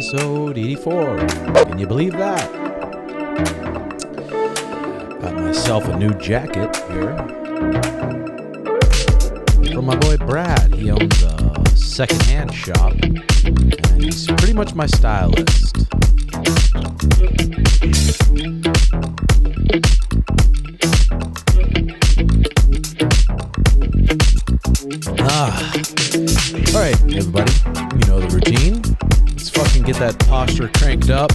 episode 84. Can you believe that? Got myself a new jacket here from my boy Brad. He owns a secondhand shop, and he's pretty much my stylist. All right, everybody, you know the routine. Let's fucking get that posture cranked up.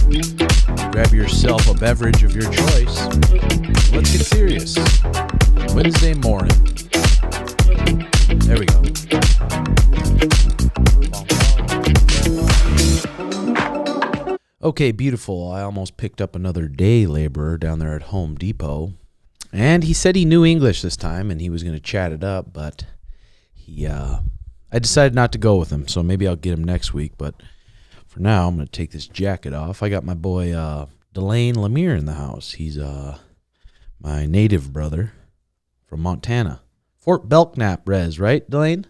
Grab yourself a beverage of your choice. Let's get serious. Wednesday morning. There we go. Okay, beautiful. I almost picked up another day laborer down there at Home Depot. And he said he knew English this time and he was going to chat it up, but I decided not to go with him, so maybe I'll get him next week. But for now, I'm going to take this jacket off. I got my boy Delane Lemire in the house. He's my native brother from Montana. Fort Belknap, Rez, right, Delane?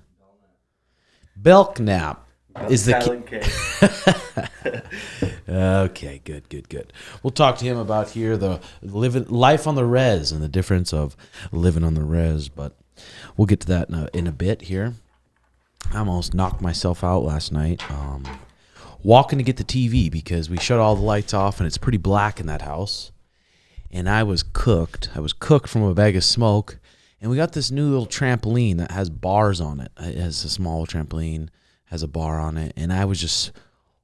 Belknap is the Okay, good. We'll talk to him about here the life on the Rez and the difference of living on the Rez, but we'll get to that in a bit here. I almost knocked myself out last night walking to get the TV because we shut all the lights off and it's pretty black in that house. And I was cooked. From a bag of smoke. And we got this new little trampoline that has bars on it. It has a small trampoline, has a bar on it. And I was just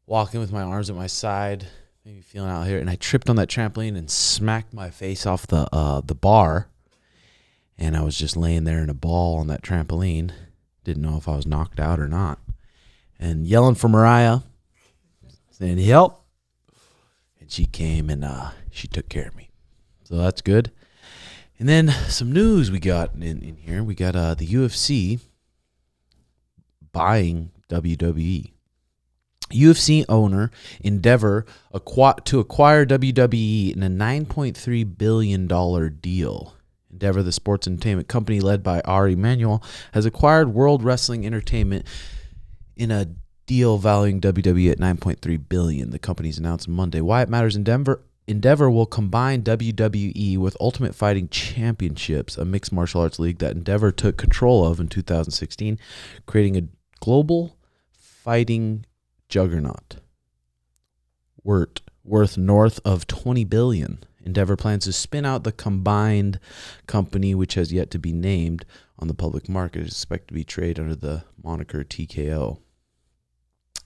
walking with my arms at my side, maybe feeling out here. And I tripped on that trampoline and smacked my face off the bar. And I was just laying there in a ball on that trampoline. Didn't know if I was knocked out or not. And yelling for Mariah, saying, help. And she came and she took care of me. So that's good. And then some news we got in here. We got the UFC buying WWE. UFC owner Endeavor to acquire WWE in a $9.3 billion deal. Endeavor, the sports entertainment company led by Ari Emanuel, has acquired World Wrestling Entertainment in a deal valuing WWE at $9.3 billion. The company's announced Monday. Why it matters. Endeavor will combine WWE with Ultimate Fighting Championships, a mixed martial arts league that Endeavor took control of in 2016, creating a global fighting juggernaut worth north of $20 billion. Endeavor plans to spin out the combined company, which has yet to be named, on the public market. It is expected to be traded under the moniker TKO.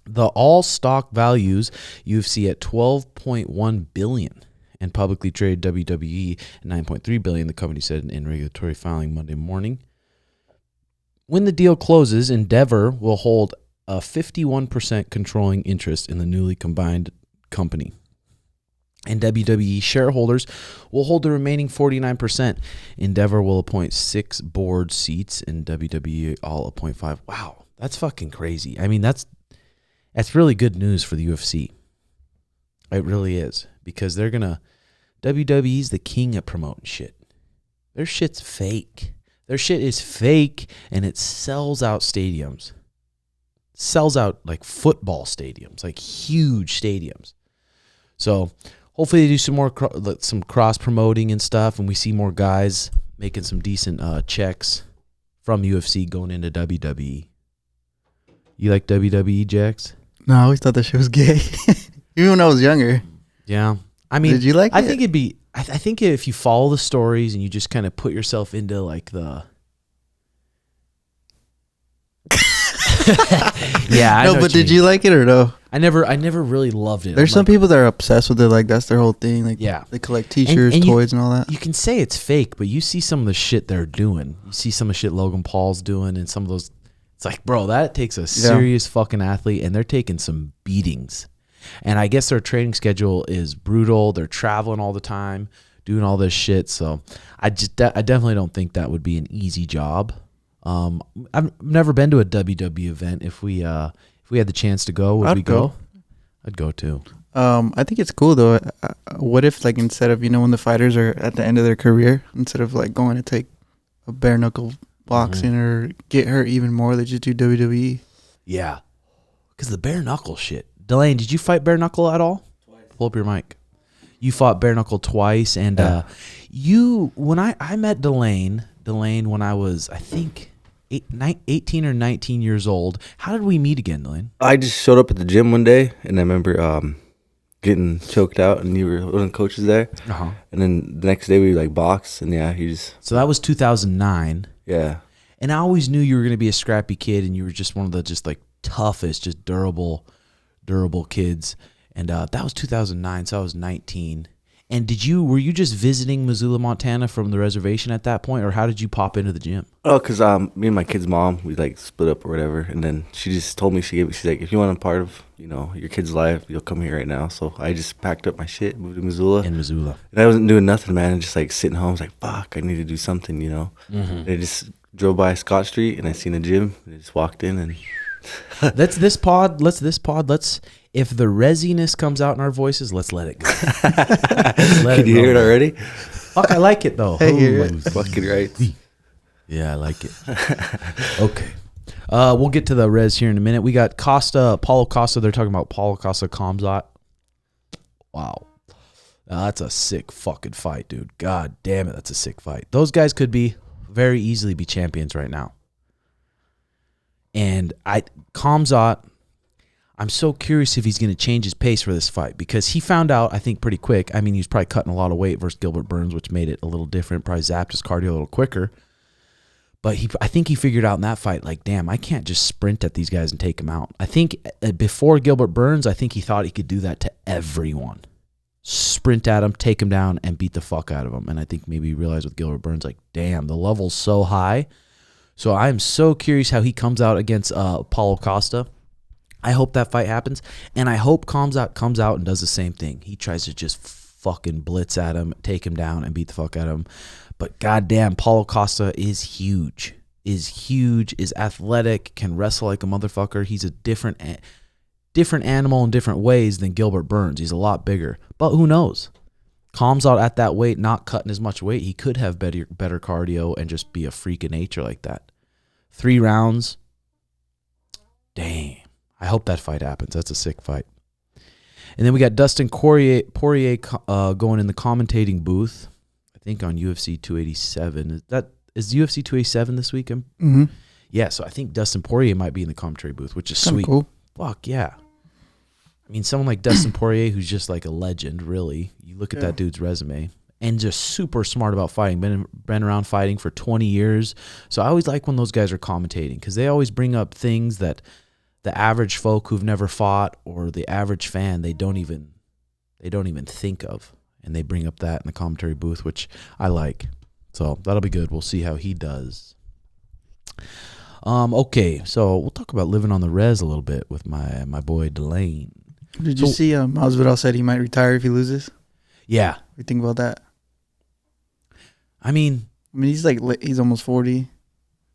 The all-stock values UFC at $12.1 billion and publicly traded WWE at $9.3 billion, the company said in regulatory filing Monday morning. When the deal closes, Endeavor will hold a 51% controlling interest in the newly combined company. And WWE shareholders will hold the remaining 49%. Endeavor will appoint 6 board seats, and WWE all appoint 5. Wow, that's fucking crazy. I mean, that's really good news for the UFC. It really is. Because WWE's the king at promoting shit. Their shit's fake. Their shit is fake, and it sells out stadiums. Sells out like football stadiums, like huge stadiums. So hopefully they do some more some cross promoting and stuff, and we see more guys making some decent checks from UFC going into WWE. You like WWE, Jax? No, I always thought that shit was gay. Even when I was younger. Yeah. I mean, did you like it? I think it'd be, I think if you follow the stories and you just kind of put yourself into like the. Yeah. I no, but did you like it or no? I never really loved it. There's some people that are obsessed with it. Like, that's their whole thing. Like, yeah. They collect t-shirts, toys, and all that. You can say it's fake, but you see some of the shit they're doing. You see some of the shit Logan Paul's doing and some of those. It's like, bro, that takes a serious fucking athlete, and they're taking some beatings. And I guess their training schedule is brutal. They're traveling all the time, doing all this shit. So I definitely don't think that would be an easy job. I've never been to a WWE event. If we had the chance to go, would we go? I'd go too. I think it's cool though. What if, like, instead of, when the fighters are at the end of their career, instead of like going to take a bare knuckle boxing or get hurt even more, they just do WWE? Yeah, because the bare knuckle shit Delane, did you fight bare knuckle at all? Twice. Pull up your mic. You fought bare knuckle twice, and when I met Delane when I was, I think, 18 or 19 years old. How did we meet again, Delane? I just showed up at the gym one day, and I remember getting choked out, and you were one of the coaches there. And then the next day we like boxed, and he just. So that was 2009. Yeah. And I always knew you were going to be a scrappy kid, and you were just one of the just like toughest, just durable kids. And that was 2009, so I was 19. And were you just visiting Missoula, Montana from the reservation at that point, or how did you pop into the gym? Oh, because me and my kid's mom, we like split up or whatever, and then she just told me, she's like, if you want a part of, your kid's life, you'll come here right now. So I just packed up my shit, moved to Missoula. In Missoula. And I wasn't doing nothing, man. Just like sitting home, I was like, fuck, I need to do something, Mm-hmm. And I just drove by Scott Street, and I seen a gym, and I just walked in, and... Let's if the resiness comes out in our voices, let's let it go. Can you hear it already? Fuck, I like it though. I hear it. Fucking right. Yeah, I like it. Okay. We'll get to the res here in a minute. We got Paulo Costa. They're talking about Paulo Costa Khamzat. Wow. That's a sick fucking fight, dude. God damn it, that's a sick fight. Those guys could very easily be champions right now. And Khamzat, I'm so curious if he's going to change his pace for this fight, because he found out, I think, pretty quick. I mean, he was probably cutting a lot of weight versus Gilbert Burns, which made it a little different, probably zapped his cardio a little quicker. But I think he figured out in that fight, like, damn, I can't just sprint at these guys and take them out. I think before Gilbert Burns, I think he thought he could do that to everyone. Sprint at him, take him down, and beat the fuck out of him. And I think maybe he realized with Gilbert Burns, like, damn, the level's so high. So I'm so curious how he comes out against Paulo Costa. I hope that fight happens. And I hope Khamzat comes out and does the same thing. He tries to just fucking blitz at him, take him down, and beat the fuck out of him. But goddamn, Paulo Costa is huge, is athletic, can wrestle like a motherfucker. He's a different animal in different ways than Gilbert Burns. He's a lot bigger. But who knows? Khamzat at that weight, not cutting as much weight, he could have better cardio and just be a freak of nature like that. 3 rounds. Damn. I hope that fight happens. That's a sick fight. And then we got Dustin Poirier going in the commentating booth, I think on UFC 287. Is UFC 287 this weekend? Mm-hmm. Yeah, so I think Dustin Poirier might be in the commentary booth, which is sweet. Cool. Fuck yeah. I mean, someone like Dustin Poirier, who's just like a legend, really. You look at that dude's resume, and just super smart about fighting. Been around fighting for 20 years. So I always like when those guys are commentating, because they always bring up things that the average folk who've never fought, or the average fan, they don't even think of, and they bring up that in the commentary booth, which I like. So that'll be good. We'll see how he does. Okay, so we'll talk about living on the res a little bit with my boy Delane. Did you see Masvidal said he might retire if he loses? Yeah. What do you think about that? I mean, he's almost 40.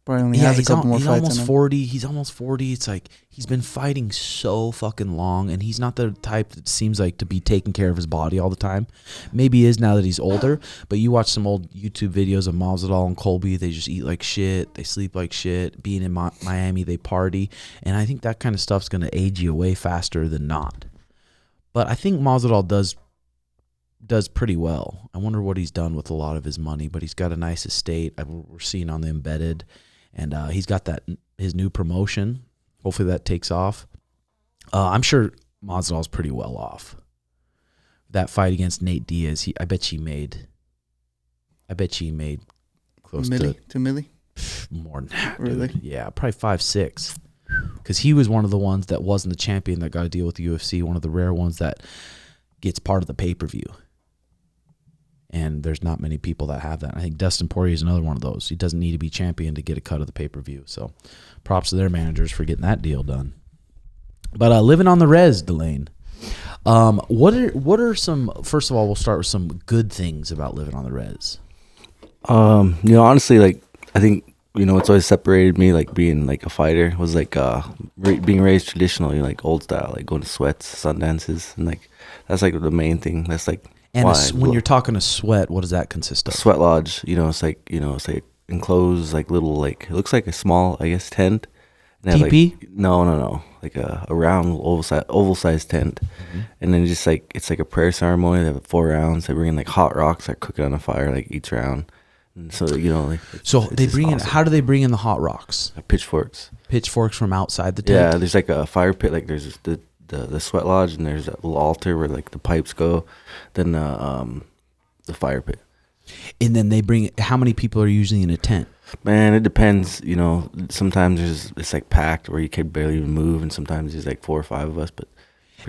Probably only has a couple more fights. He's almost 40. It's like he's been fighting so fucking long, and he's not the type that seems like to be taking care of his body all the time. Maybe he is now that he's older, but you watch some old YouTube videos of Masvidal and Colby, they just eat like shit, they sleep like shit. Being in Miami, they party, and I think that kind of stuff's going to age you away faster than not. But I think Masvidal does pretty well. I wonder what he's done with a lot of his money, but he's got a nice estate. We're seeing on the Embedded. And he's got his new promotion. Hopefully that takes off. I'm sure Masvidal's pretty well off. That fight against Nate Diaz, I bet he made close to 2 million. More than that. Really? Dude. Yeah, probably 5-6. Because he was one of the ones that wasn't the champion that got to deal with the UFC. One of the rare ones that gets part of the pay-per-view. And there's not many people that have that. I think Dustin Poirier is another one of those. He doesn't need to be champion to get a cut of the pay-per-view. So props to their managers for getting that deal done. But living on the res, Delane. What are some, first of all, we'll start with some good things about living on the res. Honestly, like, I think, what's always separated me, like, being, like, a fighter was, like, being raised traditionally, like, old style, like, going to sweats, sun dances, and, like, that's, like, the main thing. That's, like, and when you're talking a sweat, what does that consist of? Sweat lodge, it's like enclosed, like little, like it looks like a small, I guess, tent. TP? No. a round oval size tent, and then just like it's like a prayer ceremony. They have 4 rounds. They bring in like hot rocks, that cook it on a fire like each round. And so like so they bring in. How do they bring in the hot rocks? Pitchforks. Pitchforks from outside the tent. Yeah, there's like a fire pit. Like there's the sweat lodge, and there's a little altar where like the pipes go. Then the fire pit. And then they bring. How many people are usually in a tent? Man, it depends. Sometimes it's like packed where you can barely even move, and sometimes there's like 4 or 5 of us. But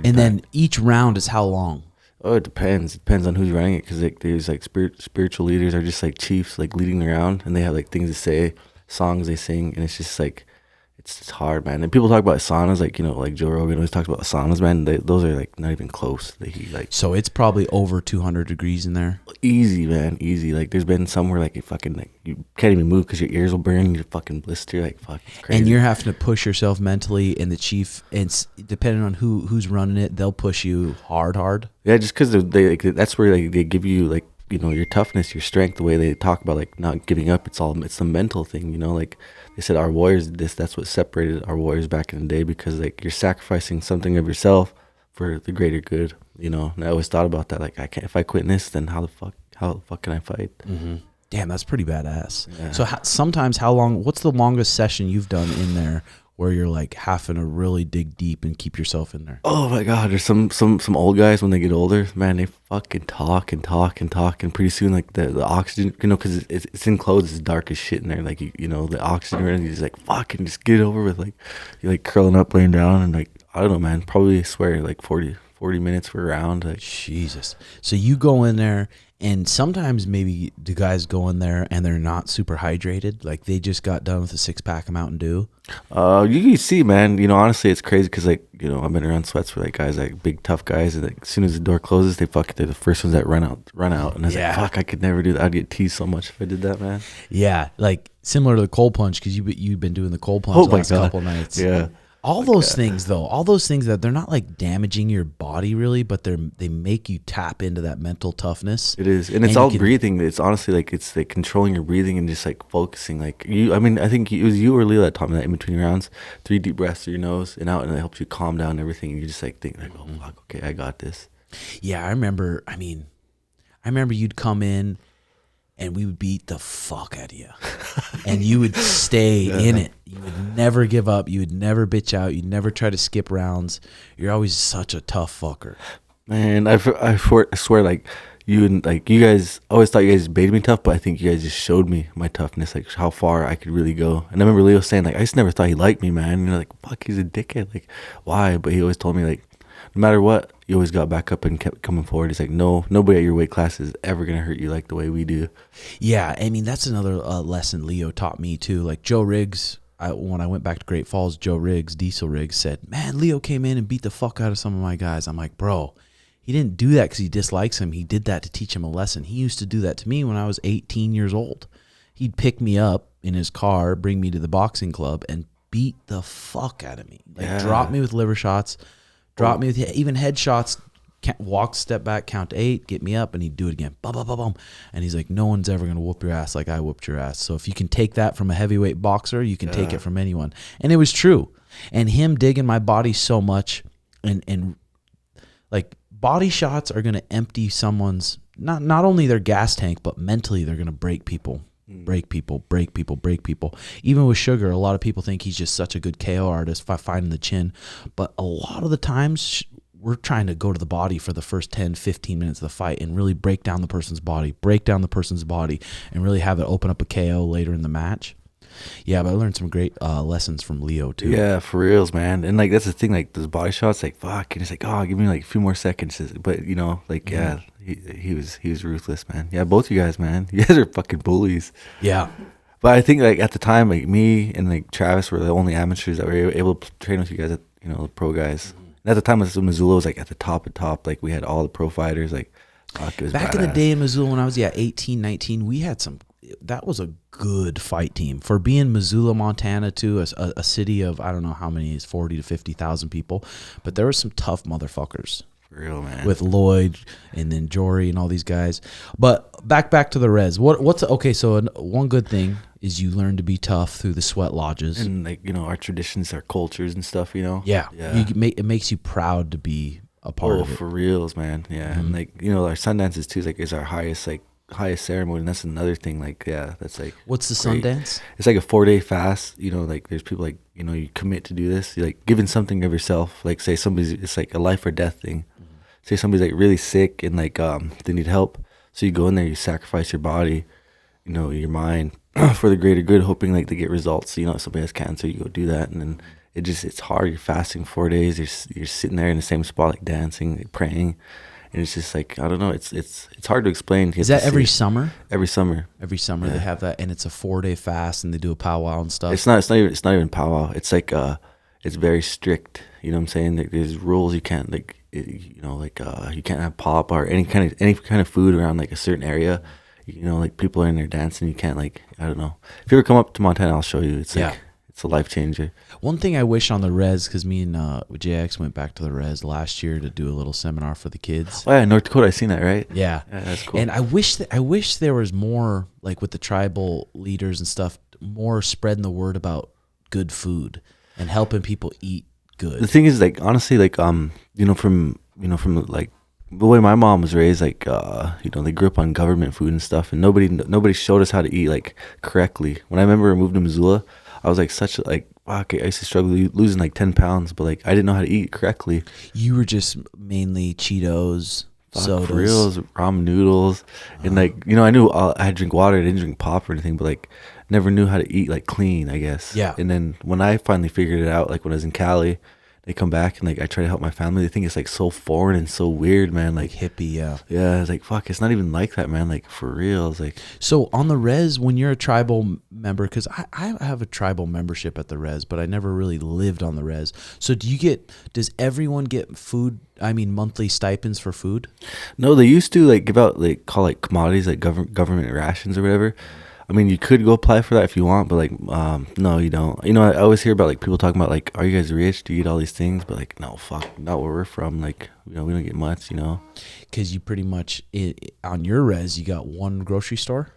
and then each round is how long? Oh, it depends. It depends on who's running it, because like there's like spiritual leaders are just like chiefs, like leading around, and they have like things to say, songs they sing, and it's just like it's hard, man. And people talk about saunas, like like Joe Rogan always talks about saunas, man. Those are like not even close. So it's probably over 200 degrees in there. Easy, man, easy. Like there's been somewhere like you can't even move because your ears will burn, your fucking blister, like fuck, it's crazy. And you're having to push yourself mentally, and the chief, and depending on who's running it, they'll push you hard. Yeah, just because they like, that's where like they give you like your toughness, your strength. The way they talk about like not giving up, it's the mental thing. Like they said, our warriors did this. That's what separated our warriors back in the day, because like you're sacrificing something of yourself for the greater good. And I always thought about that. Like if I quit this, then how the fuck can I fight? Mm-hmm. Damn, that's pretty badass. Yeah. So sometimes, how long? What's the longest session you've done in there where you're like having to really dig deep and keep yourself in there? Oh my God, there's some old guys, when they get older, man, they fucking talk, and pretty soon like the oxygen, because it's enclosed, it's dark as shit in there, like the oxygen, and he's like fucking just get it over with, like you're like curling up, laying down, and like I don't know, man, probably swear like 40 minutes per round. Like Jesus. So you go in there, and sometimes maybe the guys go in there and they're not super hydrated, like they just got done with a 6-pack of Mountain Dew. You can see, man, honestly it's crazy, because like I've been around sweats where like guys, like big tough guys, and like as soon as the door closes, they're the first ones that run out, and I was like, fuck, I could never do that. I'd get teased so much if I did that, man. Yeah, like similar to the cold plunge, because you've been doing the cold plunge the last couple nights. Yeah. All those things that they're not like damaging your body really, but they make you tap into that mental toughness. It is, and it's all breathing. It's honestly like it's like controlling your breathing and just like focusing. Like I think it was you or Leo that taught me that in between rounds. 3 deep breaths through your nose and out, and it helps you calm down and everything. And you just like think like, oh fuck, okay, I got this. Yeah, I remember you'd come in, and we would beat the fuck out of you. And you would stay in it. You would never give up. You would never bitch out. You'd never try to skip rounds. You're always such a tough fucker. Man, I swear, like, you guys, I always thought you guys made me tough, but I think you guys just showed me my toughness, like how far I could really go. And I remember Leo saying, like, I just never thought he liked me, man. And you're like, fuck, he's a dickhead. Like, why? But he always told me, like, no matter what, you always got back up and kept coming forward. He's like, nobody at your weight class is ever going to hurt you like the way we do. Yeah, I mean, that's another lesson Leo taught me, too. Like, Joe Riggs, when I went back to Great Falls, Joe Riggs, Diesel Riggs, said, man, Leo came in and beat the fuck out of some of my guys. I'm like, bro, he didn't do that because he dislikes him. He did that to teach him a lesson. He used to do that to me when I was 18 years old. He'd pick me up in his car, bring me to the boxing club, and beat the fuck out of me. Like, drop me with liver shots, drop me with even headshots, walk, step back, count to 8, get me up, and he'd do it again. Bum, bum, bum, bum. And he's like, no one's ever going to whoop your ass like I whooped your ass. So if you can take that from a heavyweight boxer, you can take it from anyone. And it was true. And him digging my body so much, and like, body shots are going to empty someone's, not only their gas tank, but mentally they're going to break people. Break people. Even with Sugar, a lot of people think he's just such a good KO artist by finding the chin. But a lot of the times, we're trying to go to the body for the first 10, 15 minutes of the fight and really break down the person's body, and really have it open up a KO later in the match. Yeah, but I learned some great lessons from Leo, too. Yeah, for reals, man. And, like, that's the thing, like, those body shots, like, fuck. And he's like, oh, give me, like, a few more seconds. But, like, yeah, he was ruthless, man. Yeah, both you guys, man. You guys are fucking bullies. Yeah. But I think, like, at the time, like, me and, like, Travis were the only amateurs that were able to train with you guys, the pro guys. And at the time, Missoula was, like, at the top. Like, we had all the pro fighters. Like, fuck, it was back badass. in the day in Missoula, when I was, 18, 19, we had some... That was a good fight team for being Missoula, Montana, too, a city of, I don't know how many, is 40 to 50,000 people, but there were some tough motherfuckers. For real, man. With Lloyd and then Jory and all these guys. But back to the Rez. What's okay? So one good thing is you learn to be tough through the sweat lodges. And like, you know, our traditions, our cultures and stuff, you know. Yeah. Yeah. It makes you proud to be a part of it. For reals, man. Yeah. And like, you know, our Sundances too is our highest ceremony, and that's another thing. Like, yeah, that's like, What's the great. Sundance? It's like a 4-day fast. You know, like there's people like, you know, you commit to do this. You're like giving something of yourself. Like say it's like a life or death thing. Say somebody's like really sick and like they need help. So you go in there, you sacrifice your body, you know, your mind for the greater good, hoping like to get results. So, you know, if somebody has cancer, you go do that, and then it's hard. You're fasting 4 days. You're sitting there in the same spot, like dancing, like praying, and it's just like, I don't know. It's hard to explain. Is that every summer? Every summer. Every summer Yeah. they have that, and it's a 4-day fast, and they do a powwow and stuff. It's not even powwow. It's like it's very strict. You know what I'm saying? Like there's rules. You can't like you know, like you can't have pop or any kind of food around like a certain area. You know, like people are in there dancing. You can't like, I don't know. If you ever come up to Montana, I'll show you. It's like it's a life changer. One thing I wish on the Rez, because me and JX went back to the Rez last year to do a little seminar for the kids. Oh yeah, North Dakota. I seen that, right? Yeah, that's cool. And I wish there was more, like with the tribal leaders and stuff, more spreading the word about good food and helping people eat good. The thing is, like, honestly, like you know, from like the way my mom was raised, like you know, they grew up on government food and stuff, and nobody showed us how to eat like correctly. When I remember I moved to Missoula, I was like such a, like, fuck, I used to struggle losing like 10 pounds, but like I didn't know how to eat correctly. You were just mainly Cheetos, sodas, For reals, ramen noodles, and like, you know, I knew I had to drink water. I didn't drink pop or anything, but like never knew how to eat like clean, I guess. Yeah. And then when I finally figured it out, like when I was in Cali, they come back and like I try to help my family. They think it's like so foreign and so weird, man. Like hippie, yeah. Yeah, it's like, fuck, it's not even like that, man. Like for real, it's like. So on the Rez, when you're a tribal member, because I have a tribal membership at the Rez, but I never really lived on the Rez. So does everyone get food? I mean, monthly stipends for food? No, they used to like give out like call like commodities, like government rations or whatever. I mean, you could go apply for that if you want, but like, no, you don't. You know, I always hear about like people talking about like, are you guys rich? Do you eat all these things? But like, no, fuck, not where we're from. Like, you know, we don't get much, you know. Because you pretty much, on your Rez, you got one grocery store?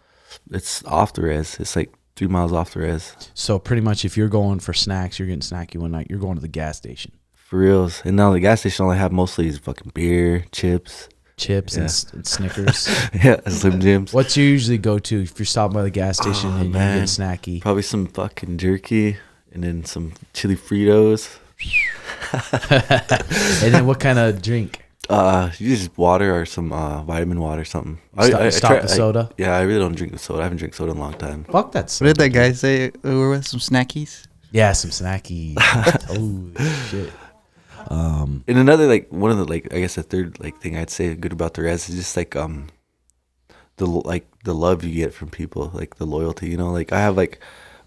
It's off the Rez. It's like 3 miles off the Rez. So pretty much if you're going for snacks, you're getting snacky one night, you're going to the gas station. For reals. And now the gas station all I have mostly is fucking beer, chips. And Snickers. Yeah, Slim Jims. What's your usually go to if you're stopping by the gas station and you get snacky? Probably some fucking jerky and then some chili Fritos. And then what kind of drink? You just water or some vitamin water or something. Stop the soda? Yeah, I really don't drink the soda. I haven't drank soda in a long time. Fuck that soda. What did that guy say? We're with some snackies? Yeah, some snacky. Holy shit. And another like one of the like I guess the third like thing I'd say good about the Rez is just like the love you get from people, like the loyalty, you know. Like I have like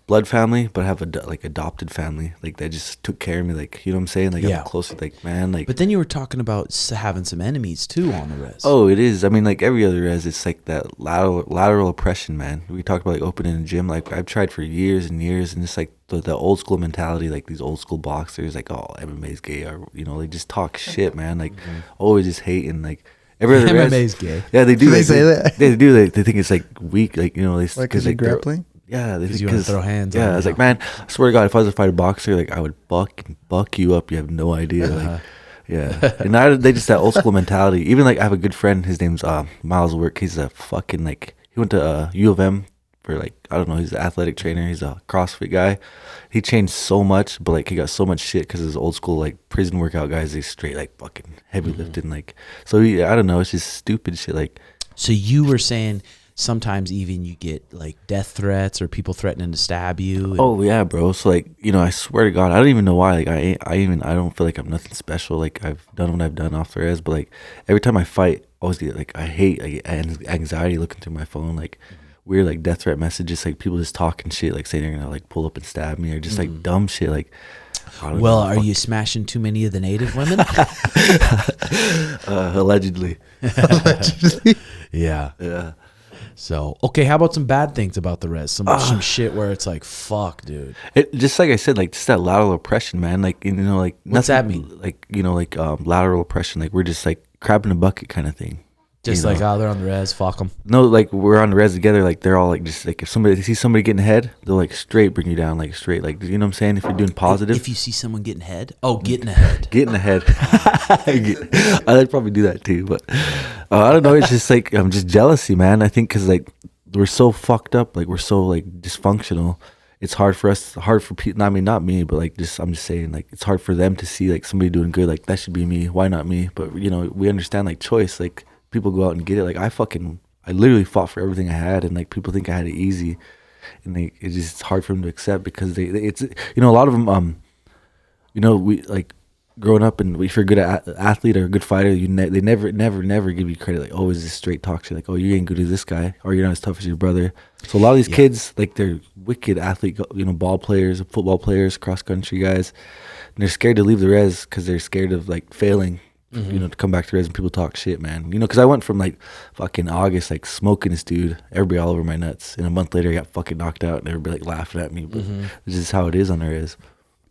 blood family, but I have like adopted family, like they just took care of me, like, you know what I'm saying, like I'm close with, like, man, like. But then you were talking about having some enemies too on the Rez. Oh, it is. I mean, like every other Rez, it's like that lateral oppression, man. We talked about like opening a gym. Like I've tried for years and years, and it's like the old school mentality, like these old school boxers, like, oh, MMA's gay, or, you know, they just talk shit, man. Like always just hating, like. Every other MMA's gay. Yeah, they do. They say that. They do. They think it's like weak, like, you know, they Like, because you're grappling? Yeah, because you want to throw hands. Yeah, I was like, man, I swear to God, if I was to fight a boxer, like I would buck you up. You have no idea. Like, yeah. And now they just that old school mentality. Even like I have a good friend. His name's Miles Work. He's a fucking like he went to U of M for like, I don't know. He's an athletic trainer. He's a CrossFit guy. He changed so much, but like he got so much shit because his old school like prison workout guys. They straight like fucking heavy lifting. Like, so I don't know. It's just stupid shit. Like, so you were saying. Sometimes even you get like death threats or people threatening to stab you. Oh yeah, bro. So like, you know, I swear to God, I don't even know why. Like I don't feel like I'm nothing special. Like I've done what I've done off the Rez, but like every time I fight, I always get like I get anxiety looking through my phone, like weird like death threat messages, like people just talking shit, like saying they're gonna like pull up and stab me, or just like dumb shit. Like, well, are you smashing too many of the native women? Allegedly. Allegedly. Yeah. Yeah. So, okay, how about some bad things about the Rez? Some shit where it's like, fuck, dude. It just like I said, like just that lateral oppression, man. Like, you know, like what's that mean? Like, you know, like lateral oppression. Like we're just like crab in a bucket kind of thing. Just you like, know. oh, they're on the res, fuck them. No, like we're on the res together. Like they're all like just like if they see somebody getting head, they'll like straight bring you down, like straight, like you know what I'm saying. If you're doing positive, If you see someone getting head, getting ahead. get in the head. I'd probably do that too, but I don't know. It's just like I'm just jealousy, man. I think because like we're so fucked up, like we're so like dysfunctional. It's hard for people. I mean, not me, but like I'm just saying, like it's hard for them to see like somebody doing good. Like that should be me. Why not me? But you know, we understand like choice. Like people go out and get it. Like I literally fought for everything I had, and like people think I had it easy, and it's just hard for them to accept because it's you know a lot of them you know we like growing up and if you're a good athlete or a good fighter they never give you credit like oh is this straight talk shit like oh you ain't good as this guy or you're not as tough as your brother. So a lot of these kids like they're wicked athlete, you know, ball players, football players, cross country guys, and they're scared to leave the res because they're scared of like failing. You know, to come back to res and people talk shit, man. You know, because I went from like fucking August, like smoking this dude, everybody all over my nuts. And a month later, I got fucking knocked out and everybody like laughing at me. But this is how it is on the res.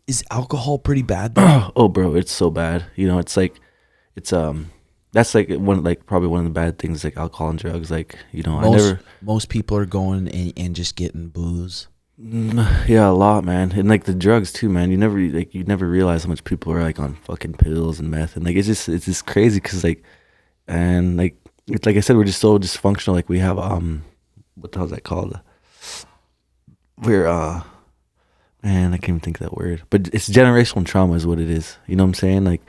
Is alcohol pretty bad though? Oh, bro, it's so bad. You know, it's like, that's like probably one of the bad things, like alcohol and drugs. Like, you know, most people are going and just getting booze. Yeah, a lot, man, and like the drugs too, man. You never realize how much people are like on fucking pills and meth, and like it's just crazy because like, and like it's like I said, we're just so dysfunctional. Like we have what the hell is that called? We're man, I can't even think of that word, but it's generational trauma is what it is. You know what I'm saying? Like,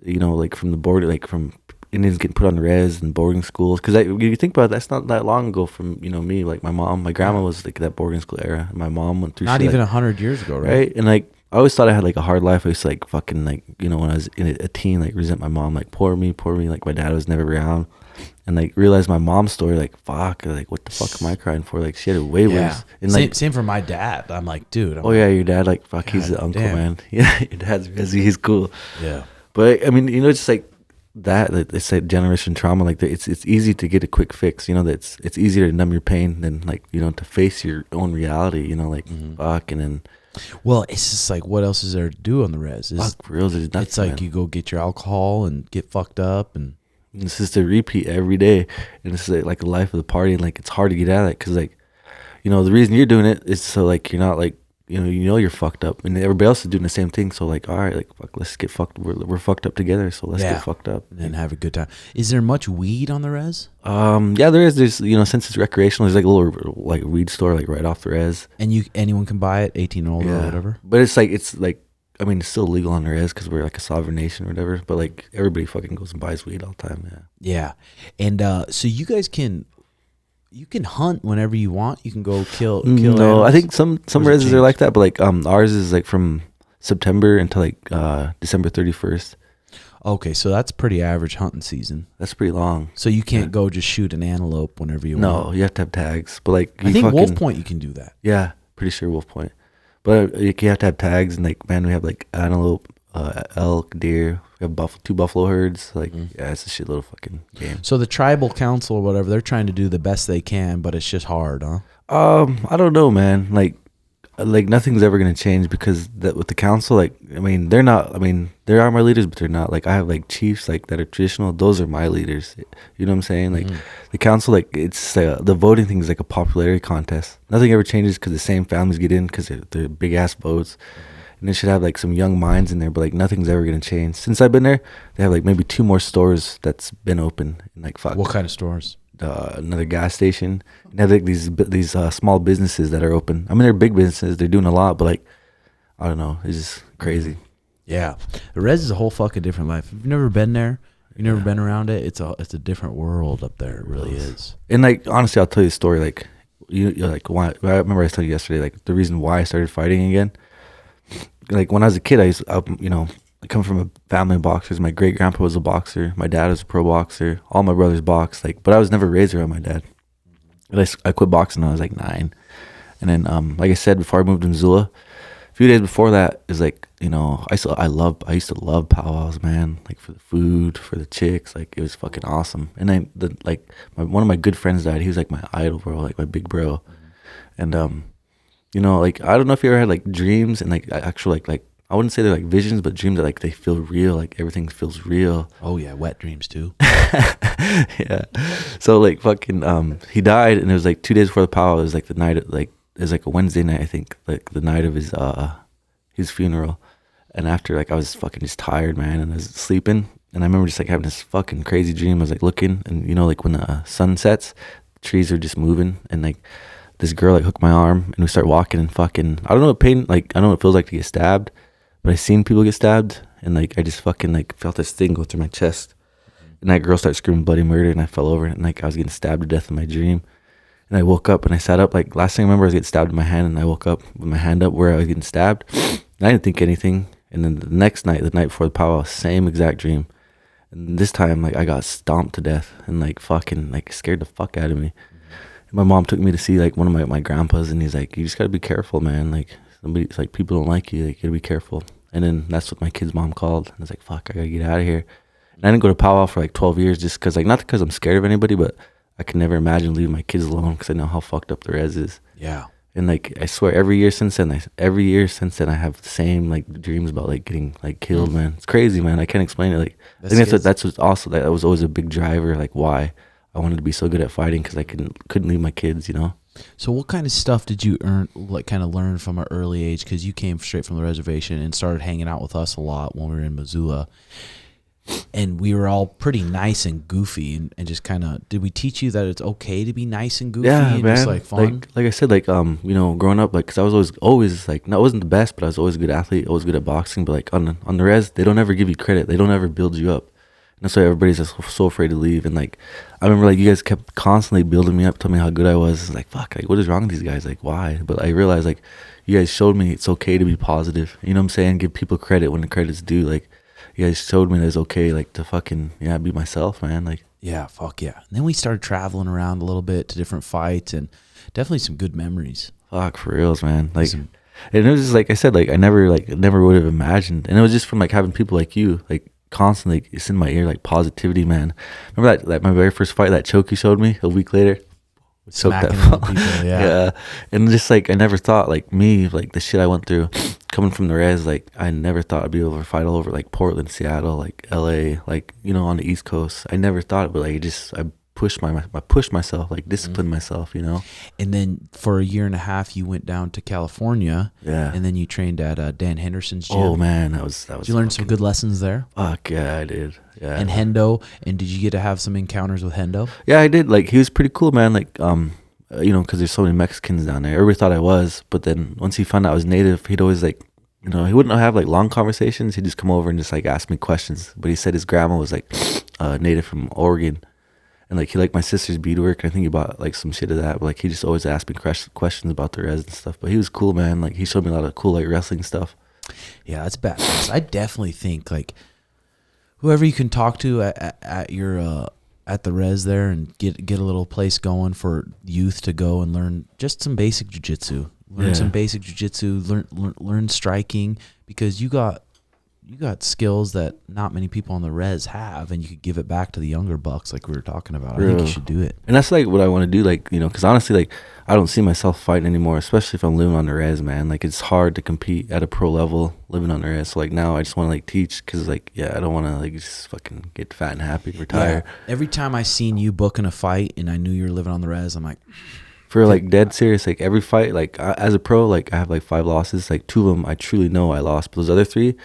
you know, like from the border, like from Indians getting put on the res and boarding schools. Because you think about it, that's not that long ago from, you know, me. Like my grandma was like that boarding school era. My mom went through Not shit even like, 100 years ago, right? right? And like I always thought I had like a hard life. I used to like fucking like, you know, when I was a teen, like resent my mom, like poor me. Like my dad was never around. And like realized my mom's story, like fuck, like what the fuck am I crying for? Like she had it way worse. And like same for my dad. I'm like, dude. yeah, your dad, like fuck, he's the uncle, damn. man. Yeah, your dad's he's cool. Yeah. But I mean, you know, it's like that. It's like generation trauma. Like it's easy to get a quick fix. You know, that it's easier to numb your pain than like you know to face your own reality. You know, like fuck, and then. Well, it's just like what else is there to do on the res? Fuck, for real, there's nothing, it's like man. you go get your alcohol and get fucked up and. It's just a repeat every day, and it's like the life of the party, and like it's hard to get out of it because like, you know, the reason you're doing it is so like you're not like you know you're fucked up, and everybody else is doing the same thing. So like, all right, like fuck, let's get fucked. We're fucked up together, so let's get fucked up and have a good time. Is there much weed on the res? Yeah, there is. There's you know since it's recreational, there's like a little like weed store like right off the res, and anyone can buy it, 18 and older or whatever. But it's like. I mean, it's still legal on the res because we're like a sovereign nation or whatever. But like everybody fucking goes and buys weed all the time. Yeah. And so you guys can hunt whenever you want. You can go kill. No, animals. I think some reses are like that, but like ours is like from September until like December 31st. Okay, so that's pretty average hunting season. That's pretty long. So you can't go just shoot an antelope whenever you want. No, you have to have tags. But like I think Wolf Point you can do that. Yeah, pretty sure Wolf Point. But you have to have tags, and like, man, we have like antelope, elk, deer. We have 2 buffalo herds. Like, yeah, it's a shitload of fucking game. So the tribal council or whatever, they're trying to do the best they can, but it's just hard, huh? I don't know, man. Like nothing's ever gonna change because with the council, like, I mean, they're not. I mean, they are my leaders, but they're not. Like, I have like chiefs like that are traditional. Those are my leaders. You know what I'm saying? Like, the council, like, it's the voting thing is like a popularity contest. Nothing ever changes because the same families get in because they're big ass votes, and they should have like some young minds in there. But like, nothing's ever gonna change. Since I've been there, they have like maybe 2 more stores that's been open. And like, fuck. What kind of stores? Another gas station. And they have like these small businesses that are open. I mean, they're big businesses. They're doing a lot, but like, I don't know. It's just crazy. Yeah, the res is a whole fucking different life. If you've never been there, you've never been around it. It's a different world up there. It really is. And like, honestly, I'll tell you a story. Like, you're like, why? I remember I was telling you yesterday. Like, the reason why I started fighting again. Like when I was a kid, I come from a family of boxers. My great grandpa was a boxer. My dad was a pro boxer. All my brothers boxed. Like, but I was never raised around my dad. And I quit boxing when I was like 9. And then, like I said, before I moved to Missoula, a few days before that is like, you know, I used to love powwows, man. Like for the food, for the chicks, like it was fucking awesome. And then one of my good friends died. He was like my idol, bro, like my big bro. And you know, like I don't know if you ever had like dreams and like actual like I wouldn't say they're like visions, but dreams that like they feel real, like everything feels real. Oh yeah, wet dreams too. Yeah. So like fucking he died, and it was like 2 days before the powwow. It was like the night of, like it was like a Wednesday night, I think, like the night of his funeral. And after, like, I was fucking just tired, man, and I was sleeping, and I remember just like having this fucking crazy dream. I was like looking, and you know, like when the sun sets, trees are just moving, and like this girl like hooked my arm, and we start walking, and fucking I don't know what pain, like I don't know what it feels like to get stabbed, but I seen people get stabbed, and like I just fucking like felt this thing go through my chest, and that girl started screaming bloody murder, and I fell over, and like I was getting stabbed to death in my dream. And I woke up and I sat up. Like last thing I remember, I was getting stabbed in my hand, and I woke up with my hand up where I was getting stabbed. And I didn't think anything. And then the next night, the night before the powwow, same exact dream. And this time, like I got stomped to death and like fucking like scared the fuck out of me. And my mom took me to see like one of my grandpas, and he's like, "You just gotta be careful, man. Like somebody's like people don't like you. Like you gotta be careful." And then that's what my kid's mom called. And I was like, "Fuck, I gotta get out of here." And I didn't go to powwow for like 12 years just because, like, not because I'm scared of anybody, but I could never imagine leaving my kids alone because I know how fucked up the res is. Yeah. And like I swear, every year since then, I have the same like dreams about like getting like killed, man. It's crazy, man. I can't explain it. Like I think that's what's also that was always a big driver, like why I wanted to be so good at fighting, because I couldn't leave my kids, you know. So what kind of stuff did you learn from an early age? Because you came straight from the reservation and started hanging out with us a lot when we were in Missoula. And we were all pretty nice and goofy, and just kind of, did we teach you that it's okay to be nice and goofy and man. just like fun? Like I said, like you know, growing up, like, cause I was always like, no, I wasn't the best, but I was always a good athlete, always good at boxing. But like on the res, they don't ever give you credit. They don't ever build you up. And that's why everybody's just so afraid to leave. And like I remember, like you guys kept constantly building me up, telling me how good I was. It's like, fuck, like what is wrong with these guys? Like why? But I realized, like, you guys showed me it's okay to be positive. You know what I'm saying? Give people credit when the credit's due. Like, you guys showed me that it's okay, like, to fucking, be myself, man. Like, yeah, fuck yeah. And then we started traveling around a little bit to different fights, and definitely some good memories. Fuck, for reals, man. Like, and it was just, like I said, like, I never would have imagined. And it was just from, like, having people like you, like, constantly, like, it's in my ear, like, positivity, man. Remember that my very first fight, that choke you showed me a week later? Smacking on people, yeah. And just, like, I never thought, like, me, like, the shit I went through coming from the res, like, I never thought I'd be able to fight all over, like, Portland, Seattle, like, LA, like, you know, on the East Coast. I never thought it, but, like, I pushed myself, like, disciplined myself, you know. And then for a year and a half, you went down to California. Yeah. And then you trained at Dan Henderson's gym. Oh, man, that was. Did you learn some good lessons there? Fuck, yeah, I did. Yeah. And Hendo, and did you get to have some encounters with Hendo? Yeah, I did. Like, he was pretty cool, man. Like, you know, because there's so many Mexicans down there. Everybody thought I was, but then once he found out I was native, he'd always, like, you know, he wouldn't have like long conversations. He'd just come over and just like ask me questions. But he said his grandma was like native from Oregon, and like he liked my sister's beadwork. And I think he bought like some shit of that. But like he just always asked me questions about the res and stuff. But he was cool, man. Like he showed me a lot of cool like wrestling stuff. Yeah, that's badass. I definitely think like whoever you can talk to at your at the res there and get a little place going for youth to go and learn just some basic jiu-jitsu. Learn some basic jiu-jitsu, learn striking, because you got skills that not many people on the res have, and you could give it back to the younger bucks like we were talking about. I think you should do it. And that's like what I want to do, like, you know, because honestly, like, I don't see myself fighting anymore, especially if I'm living on the res, man. Like, it's hard to compete at a pro level living on the res. So like now I just want to like teach, because like, I don't want to like just fucking get fat and happy, retire. Yeah. Every time I seen you booking a fight and I knew you were living on the res, I'm like, for like dead serious, like every fight, like as a pro, like I have like 5 losses. Like 2 of them I truly know I lost, but those other 3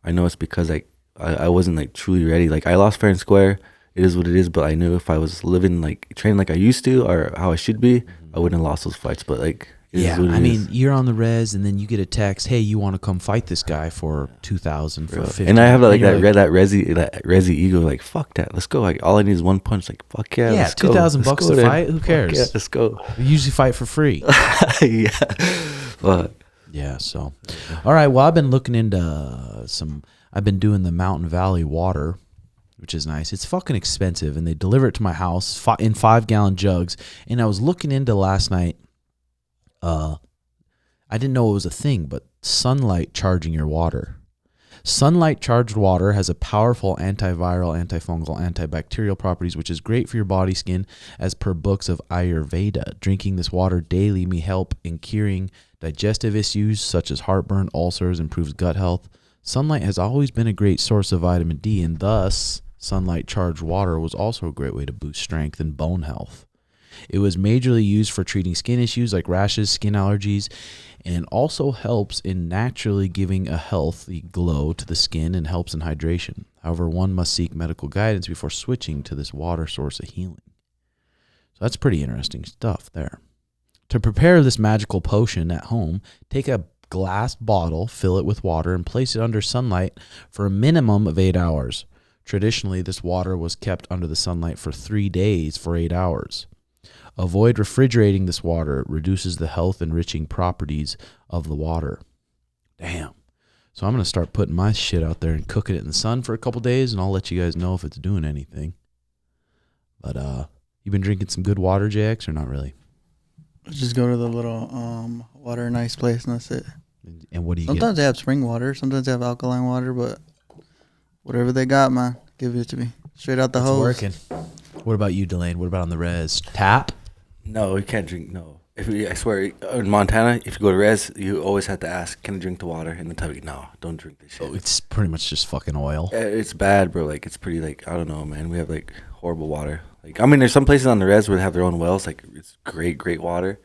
I know it's because like I wasn't like truly ready. Like I lost fair and square. It is what it is. But I knew if I was living like training like I used to or how I should be, I wouldn't have lost those fights. But like, I mean, you're on the res, and then you get a text, "Hey, you want to come fight this guy for $2,000 for $50?" And I have like that resi ego. Like fuck that, let's go. Like all I need is one punch. Like fuck yeah, let's go. $2,000 to fight. Who cares? Yeah, let's go. We usually fight for free. Yeah, but yeah. So, all right. Well, I've been looking into I've been doing the Mountain Valley water, which is nice. It's fucking expensive, and they deliver it to my house in 5-gallon jugs. And I was looking into last night. I didn't know it was a thing, but sunlight charging your water. Sunlight charged water has a powerful antiviral, antifungal, antibacterial properties, which is great for your body skin, as per books of Ayurveda. Drinking this water daily may help in curing digestive issues such as heartburn, ulcers, improves gut health, Sunlight has always been a great source of vitamin D, and thus sunlight-charged water was also a great way to boost strength and bone health. It was majorly used for treating skin issues like rashes, skin allergies, and also helps in naturally giving a healthy glow to the skin and helps in hydration. However, one must seek medical guidance before switching to this water source of healing. So that's pretty interesting stuff there. To prepare this magical potion at home, take a glass bottle, fill it with water, and place it under sunlight for a minimum of 8 hours. Traditionally, this water was kept under the sunlight for 3 days for 8 hours. Avoid refrigerating this water. It reduces the health-enriching properties of the water. Damn. So I'm going to start putting my shit out there and cooking it in the sun for a couple days, and I'll let you guys know if it's doing anything. But you been drinking some good water, JX, or not really? Just go to the little water and ice place, and that's it. And what do you Sometimes get? they have spring water. Sometimes they have alkaline water, but whatever they got, man, give it to me. Straight out the It's hose. working. What about you, Delane? What about on the res? Tap? No, you can't drink. No. I swear, in Montana, if you go to Rez, you always have to ask, can I drink the water? And they tell you, no, don't drink this shit. Oh, it's pretty much just fucking oil. It's bad, bro. Like, it's pretty, like, I don't know, man. We have, like, horrible water. Like, I mean, there's some places on the Rez where they have their own wells. Like, it's great water.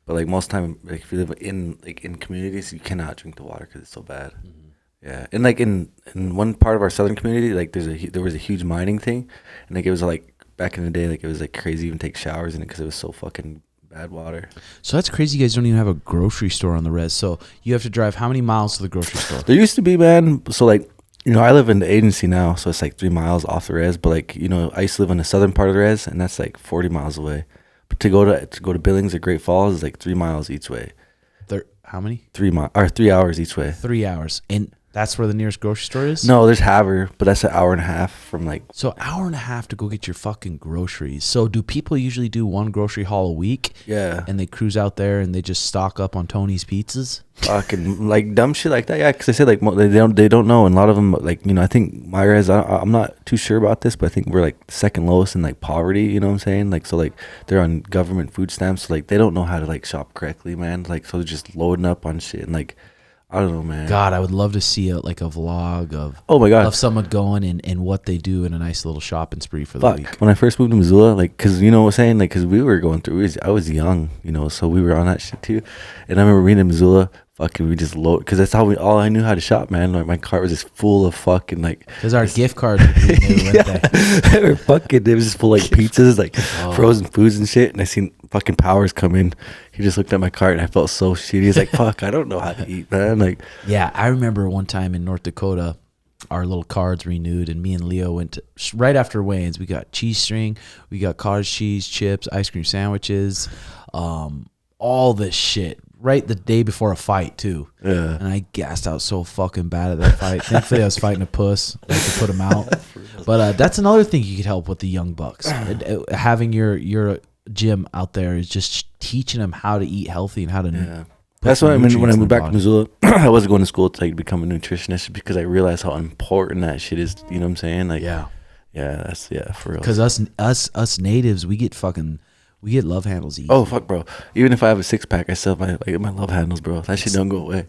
But, like, most time, like, if you live in communities, you cannot drink the water because it's so bad. Mm-hmm. Yeah. And, like, in one part of our southern community, like, there was a huge mining thing. And, like, it was, like, back in the day, like, it was, like, crazy to even take showers in it because it was so fucking bad water. So that's crazy. You guys don't even have a grocery store on the res. So you have to drive how many miles to the grocery store? There used to be, man. So, like, you know, I live in the agency now, so it's, like, 3 miles off the res. But, like, you know, I used to live in the southern part of the res, and that's, like, 40 miles away. But to go to Billings or Great Falls is, like, 3 miles each way. How many? 3 hours each way. 3 hours. And that's where the nearest grocery store is? No, there's Haver, but that's an hour and a half from, like... So an hour and a half to go get your fucking groceries. So do people usually do one grocery haul a week? Yeah. And they cruise out there and they just stock up on Tony's pizzas? Fucking, like, dumb shit like that. Yeah, because they say, like, they don't know. And a lot of them, like, you know, I think my res, I'm not too sure about this, but I think we're, like, second lowest in, like, poverty, you know what I'm saying? Like, so, like, they're on government food stamps. So, like, they don't know how to, like, shop correctly, man. Like, so they're just loading up on shit and, like... I don't know, man. God, I would love to see a vlog of my God of someone going and what they do in a nice little shopping spree for the week. When I first moved to Missoula, like, cause you know what I'm saying, like, cause we were going through. I was young, you know, so we were on that shit too. And I remember being in Missoula, fucking, we just load, cause that's all I knew how to shop, man. Like, my cart was just full of fucking, like, Because our gift cards were new, weren't they? they were fucking. It was just full of, like, pizzas, like frozen foods and shit. And I seen fucking Powers come in. He just looked at my cart and I felt so shitty. He's like, "Fuck, I don't know how to eat, man." Like, yeah, I remember one time in North Dakota, our little cards renewed, and me and Leo went to, right after Wayne's. We got cheese string, we got cottage cheese, chips, ice cream sandwiches, all this shit. Right the day before a fight too. Yeah. And I gassed out so fucking bad at that fight. Thankfully, I was fighting a puss. I could put him out. But that's another thing you could help with the young bucks. Having your gym out there is just teaching them how to eat healthy and how to. Yeah. That's what I mean. When I moved back to Missoula, I wasn't going to school to, like, become a nutritionist because I realized how important that shit is. You know what I'm saying? Like, yeah, that's for real. Because us natives, we get love handles easy. Oh fuck, bro! Even if I have a 6-pack, I still have my love handles, bro. That shit don't go away.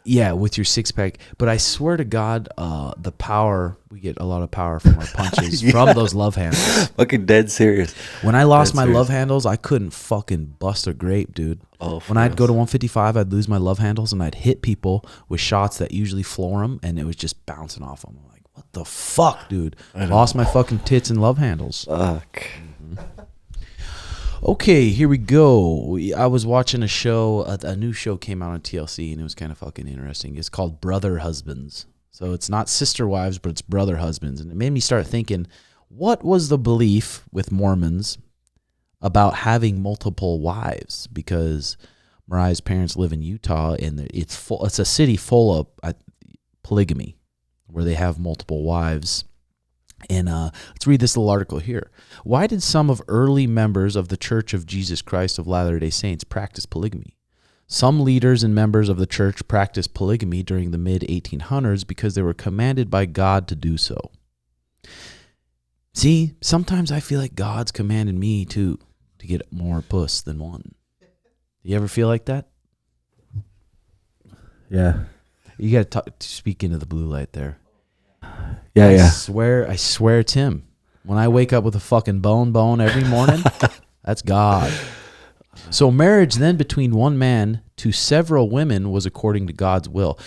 Yeah, with your 6-pack. But I swear to God, the power, we get a lot of power from our punches from those love handles. Fucking dead serious. When I lost my love handles, I couldn't fucking bust a grape, dude. Oh, when I'd go to 155, I'd lose my love handles and I'd hit people with shots that usually floor them, and it was just bouncing off them. I'm like, what the fuck, dude? Lost my fucking tits and love handles. Fuck. Okay, here we go. I was watching a show, a new show came out on TLC, and it was kind of fucking interesting. It's called Brother Husbands. So it's not sister wives, but it's brother husbands. And it made me start thinking, what was the belief with Mormons about having multiple wives? Because Mariah's parents live in Utah, and it's a city full of polygamy, where they have multiple wives. And let's read this little article here. Why did some of early members of the Church of Jesus Christ of Latter-day Saints practice polygamy? Some leaders and members of the church practiced polygamy during the mid-1800s because they were commanded by God to do so. See, sometimes I feel like God's commanded me to get more puss than one. Do you ever feel like that? Yeah. You got to speak into the blue light there. Yeah, I yeah. swear it's him. When I wake up with a fucking bone every morning, that's God. So marriage then between one man to several women was according to God's will.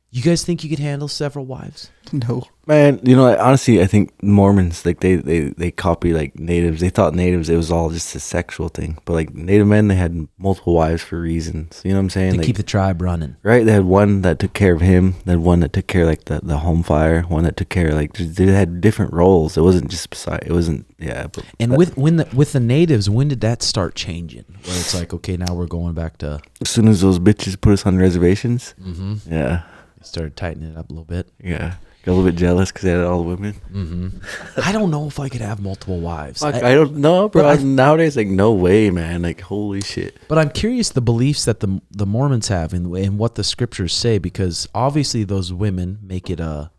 You guys think you could handle several wives? No. Man, honestly, I think Mormons, like they copy like natives. They thought natives, it was all just a sexual thing. But like Native men, they had multiple wives for reasons. You know what I'm saying? To Like, keep the tribe running. right? They had one that took care of him. They had one that took care of like the home fire. One that took care of like, they had different roles. It wasn't just beside, it wasn't, yeah. But And with the natives, when did that start changing? Where it's like, okay, now we're going back to... as soon as those bitches put us on reservations, yeah. Started tightening it up a little bit. Yeah. Got a little bit jealous because they had all the women. I don't know if I could have multiple wives. Fuck, I don't know, bro. but Nowadays, like, no way, man. Like, holy shit. But I'm curious the beliefs that the Mormons have and what the scriptures say, because obviously those women make it a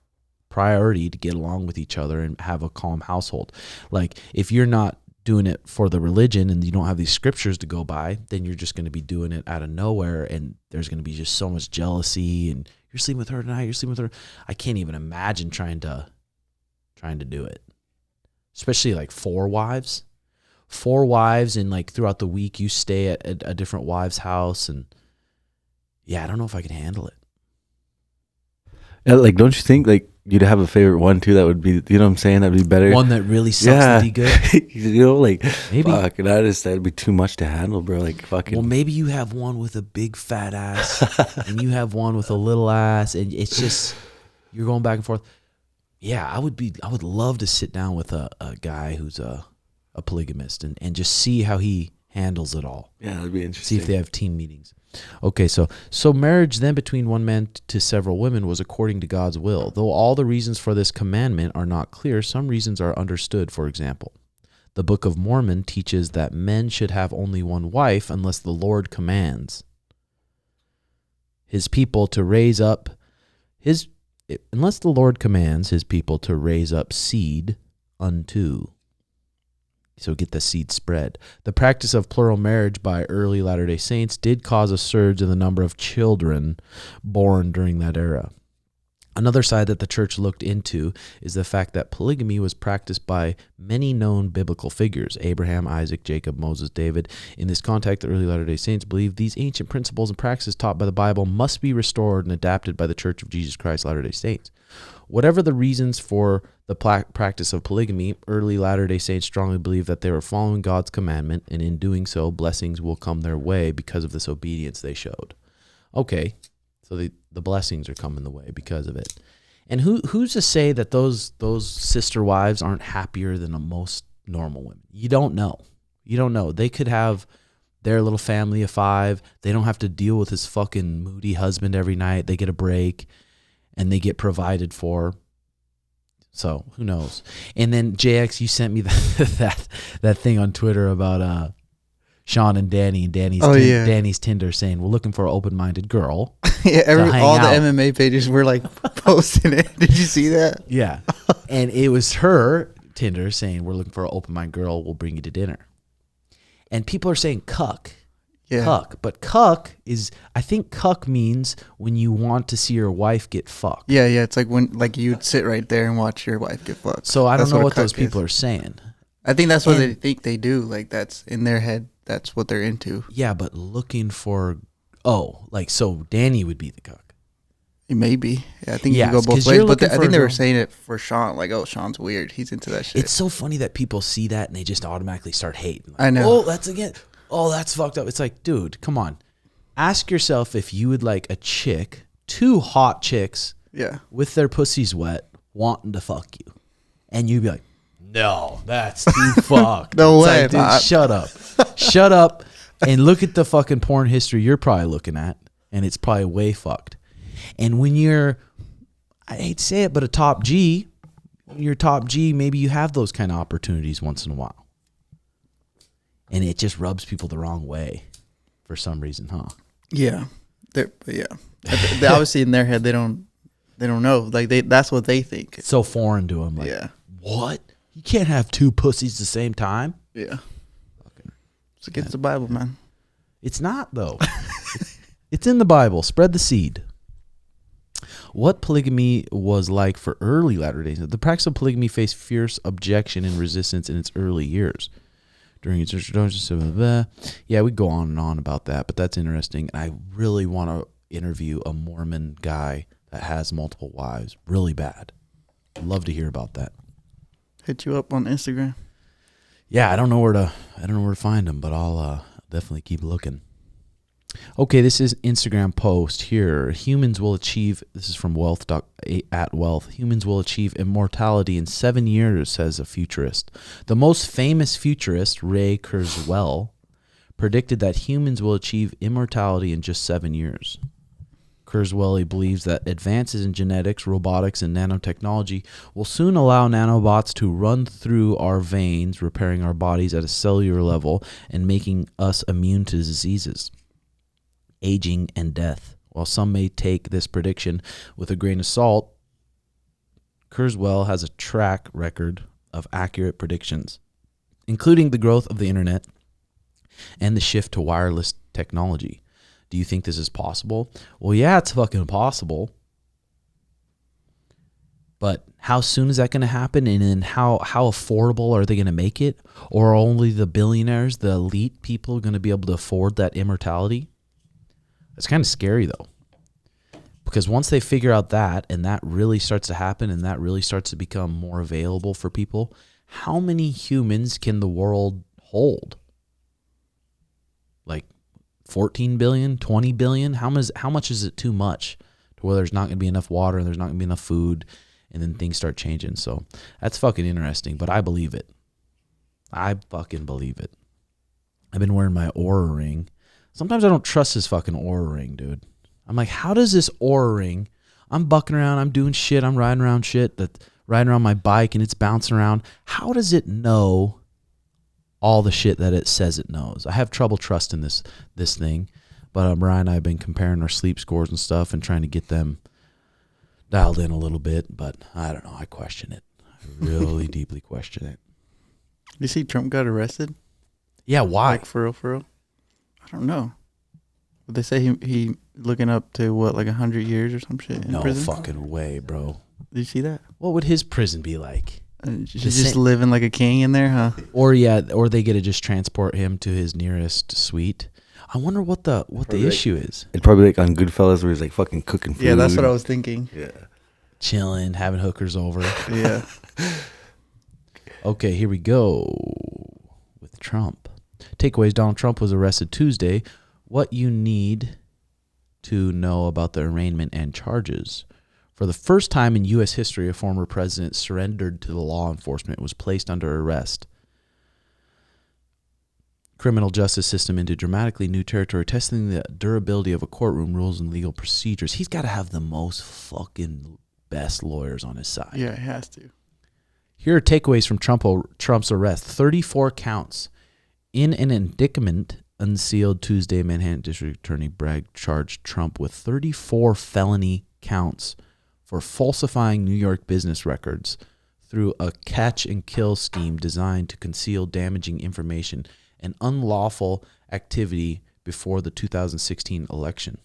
priority to get along with each other and have a calm household. Like, if you're not doing it for the religion and you don't have these scriptures to go by, then you're just going to be doing it out of nowhere, and there's going to be just so much jealousy, and you're sleeping with her tonight, you're sleeping with her. I can't even imagine trying to do it. Especially like 4 wives. 4 wives, and like throughout the week you stay at a different wife's house, and yeah, I don't know if I could handle it. Yeah, like, don't you think, like, you'd have a favorite one, too, that would be, you know what I'm saying? That'd be better. One that really sucks to be good. Like, Maybe. fuck, that'd be too much to handle, bro. Like, fucking. Well, maybe you have one with a big fat ass, and you have one with a little ass, and it's just, you're going back and forth. Yeah, I would love to sit down with a guy who's a polygamist and just see how he handles it all. Yeah, that'd be interesting. See if they have team meetings. Okay, so marriage then between one man to several women was according to God's will. Though all the reasons for this commandment are not clear, some reasons are understood. For example, the Book of Mormon teaches that men should have only one wife unless the Lord commands his people to raise up unless the Lord commands his people to raise up seed unto. So get the seed spread. The practice of plural marriage by early Latter-day Saints did cause a surge in the number of children born during that era. Another side that the church looked into is the fact that polygamy was practiced by many known biblical figures: Abraham, Isaac, Jacob, Moses, David. In this context, the early Latter-day Saints believed these ancient principles and practices taught by the Bible must be restored and adapted by the Church of Jesus Christ Latter-day Saints. Whatever the reasons for the practice of polygamy, early Latter-day Saints strongly believed that they were following God's commandment, and in doing so, blessings will come their way because of this obedience they showed. Okay, so the blessings are coming the way because of it. And who's to say that those sister wives aren't happier than most normal women? You don't know. You don't know. They could have their little family of 5. They don't have to deal with his fucking moody husband every night. They get a break, and they get provided for. So who knows? And then JX, you sent me that thing on Twitter about Sean and Danny, and Danny's Tinder saying we're looking for an open-minded girl. Yeah, all the out. MMA pages were like posting it. Did you see that? Yeah, and it was her Tinder saying we're looking for an open-minded girl. We'll bring you to dinner. And people are saying cuck. Yeah. Cuck. But cuck is, I think cuck means when you want to see your wife get fucked. Yeah, it's like when you'd sit right there and watch your wife get fucked. So I don't know what those cuck people is. are saying. I think that's what they think they do. Like, that's in their head. That's what they're into. Yeah, but looking for, so Danny would be the cuck. Maybe. Yeah, I think Yes, you go both 'cause ways. you're But looking I for think a they were girl- saying it for Sean. Like, oh, Sean's weird. He's into that shit. It's so funny that people see that and they just automatically start hating. Like, I know. Oh, that's fucked up. It's like, dude, come on. Ask yourself if you would like a chick, 2 hot chicks Yeah. with their pussies wet wanting to fuck you. And you'd be like, no, that's too fucked. No It's way, like, dude, not. shut up. Shut up and look at the fucking porn history you're probably looking at, and it's probably way fucked. And when you're, I hate to say it, but a top G, when you're top G, maybe you have those kind of opportunities once in a while. And it just rubs people the wrong way for some reason, huh? Yeah. They obviously in their head they don't know. Like, that's what they think. It's so foreign to them. Like, Yeah. what? You can't have 2 pussies at the same time? Yeah. It's against the Bible, man. It's not, though. It's in the Bible. Spread the seed. what polygamy was like for early Latter-day Saints. The practice of polygamy faced fierce objection and resistance in its early years. During its introduction, yeah, we go on and on about that, but that's interesting. And I really want to interview a Mormon guy that has multiple wives, really bad. I'd love to hear about that. Hit you up on Instagram. Yeah, I don't know where to find him, but I'll definitely keep looking. Okay, this is Instagram post here. Humans will achieve, this is from Wealth at Wealth. Humans will achieve immortality in 7 years, says a futurist. The most famous futurist, Ray Kurzweil, predicted that humans will achieve immortality in just 7 years. Kurzweil believes that advances in genetics, robotics, and nanotechnology will soon allow nanobots to run through our veins, repairing our bodies at a cellular level and making us immune to diseases, aging, and death. While some may take this prediction with a grain of salt, Kurzweil has a track record of accurate predictions, including the growth of the internet and the shift to wireless technology. Do you think this is possible? Well, yeah, it's fucking possible. But how soon is that going to happen? And then how affordable are they going to make it? Or are only the billionaires, the elite people, going to be able to afford that immortality? It's kind of scary, though. Because once they figure out that, and that really starts to happen, and that really starts to become more available for people, how many humans can the world hold? Like 14 billion, 20 billion? How much is it too much to where there's not going to be enough water and there's not going to be enough food, and then things start changing? So that's fucking interesting, but I believe it. I fucking believe it. I've been wearing my Oura ring. Sometimes I don't trust this fucking Oura ring, dude. I'm like, how does this Oura ring, I'm bucking around, I'm doing shit, I'm riding around shit, riding around my bike and it's bouncing around. How does it know all the shit that it says it knows? I have trouble trusting this thing, but Brian and I have been comparing our sleep scores and stuff and trying to get them dialed in a little bit, but I don't know. I question it. I really deeply question it. You see Trump got arrested? Yeah, why? Like, for real? I don't know. But they say he looking up to what, like 100 years or some shit in No prison? fucking way, bro. Did you see that? What would his prison be like? She's just living like a king in there, huh? Or they get to just transport him to his nearest suite. I wonder what the issue is. It'd probably like on Goodfellas where he's like fucking cooking food. Yeah, that's what I was thinking. Yeah. Chilling, having hookers over. Yeah. Okay, here we go with Trump. Takeaways: Donald Trump was arrested Tuesday. What you need to know about the arraignment and charges. For the first time in U.S. history, a former president surrendered to the law enforcement, was placed under arrest. Criminal justice system into dramatically new territory, testing the durability of a courtroom rules and legal procedures. He's got to have the most fucking best lawyers on his side. Yeah, he has to. Here are takeaways from Trump's arrest. 34 counts. In an indictment unsealed Tuesday, Manhattan District Attorney Bragg charged Trump with 34 felony counts for falsifying New York business records through a catch-and-kill scheme designed to conceal damaging information and unlawful activity before the 2016 election.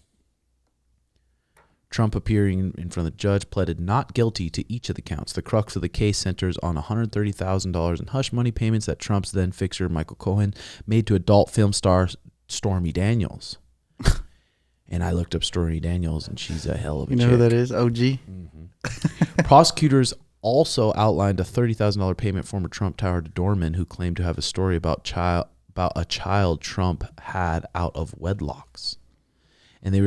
Trump, appearing in front of the judge, pleaded not guilty to each of the counts. The crux of the case centers on $130,000 in hush money payments that Trump's then-fixer, Michael Cohen, made to adult film star Stormy Daniels. And I looked up Stormy Daniels, and she's a hell of a chick. You know who that is? OG? Mm-hmm. Prosecutors also outlined a $30,000 payment former Trump Tower doorman who claimed to have a story about a child Trump had out of wedlocks. And they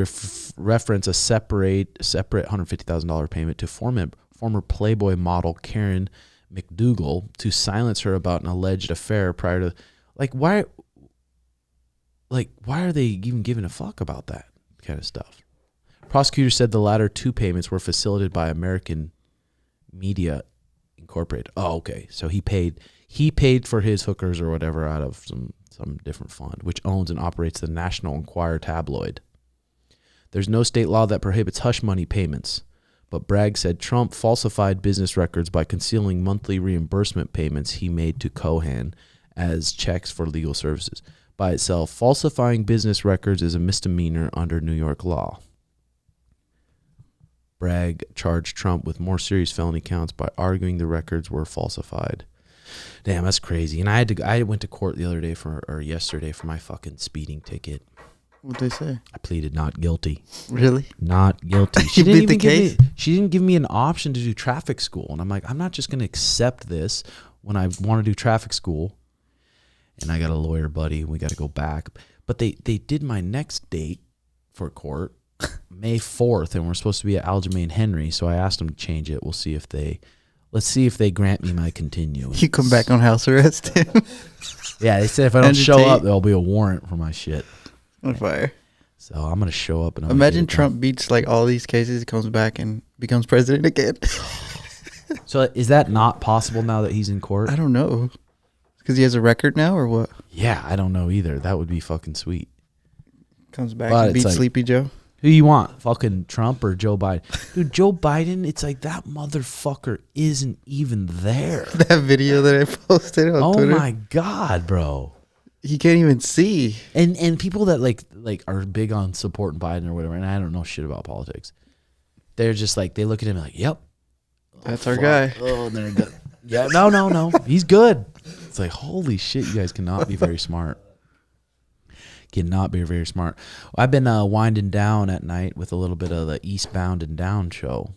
reference a separate $150,000 payment to former Playboy model Karen McDougal to silence her about an alleged affair prior to, why are they even giving a fuck about that kind of stuff? Prosecutors said the latter two payments were facilitated by American Media Incorporated. Oh, okay. So he paid for his hookers or whatever out of some different fund, which owns and operates the National Enquirer tabloid. There's no state law that prohibits hush money payments, but Bragg said Trump falsified business records by concealing monthly reimbursement payments he made to Cohen as checks for legal services. By itself, falsifying business records is a misdemeanor under New York law. Bragg charged Trump with more serious felony counts by arguing the records were falsified. Damn, that's crazy. And I went to court the other day yesterday for my fucking speeding ticket. What'd they say? I pleaded not guilty. Really? Not guilty. You beat the case? She didn't give me an option to do traffic school. And I'm like, I'm not just going to accept this when I want to do traffic school. And I got a lawyer buddy. We got to go back. But they did my next date for court, May 4th, and we're supposed to be at Aljamain Henry. So I asked them to change it. Let's see if they grant me my continuance. You come back on house arrest. Yeah, they said if I don't show up, there'll be a warrant for my shit. On fire. So I'm gonna show up and imagine Trump beats like all these cases, comes back and becomes president again. So is that not possible now that he's in court? I don't know. Because he has a record now, or what? Yeah, I don't know either. That would be fucking sweet. Comes back and beats Sleepy Joe. Who you want? Fucking Trump or Joe Biden? Dude, Joe Biden, it's like that motherfucker isn't even there. That video that I posted on Twitter. Oh my God, bro. He can't even see. And people that like are big on supporting Biden or whatever, and I don't know shit about politics. They're just like, they look at him like, yep. That's our guy. Oh, they're good. Yeah, no. He's good. It's like, holy shit, you guys cannot be very smart. Cannot be very smart. I've been winding down at night with a little bit of the Eastbound and Down show.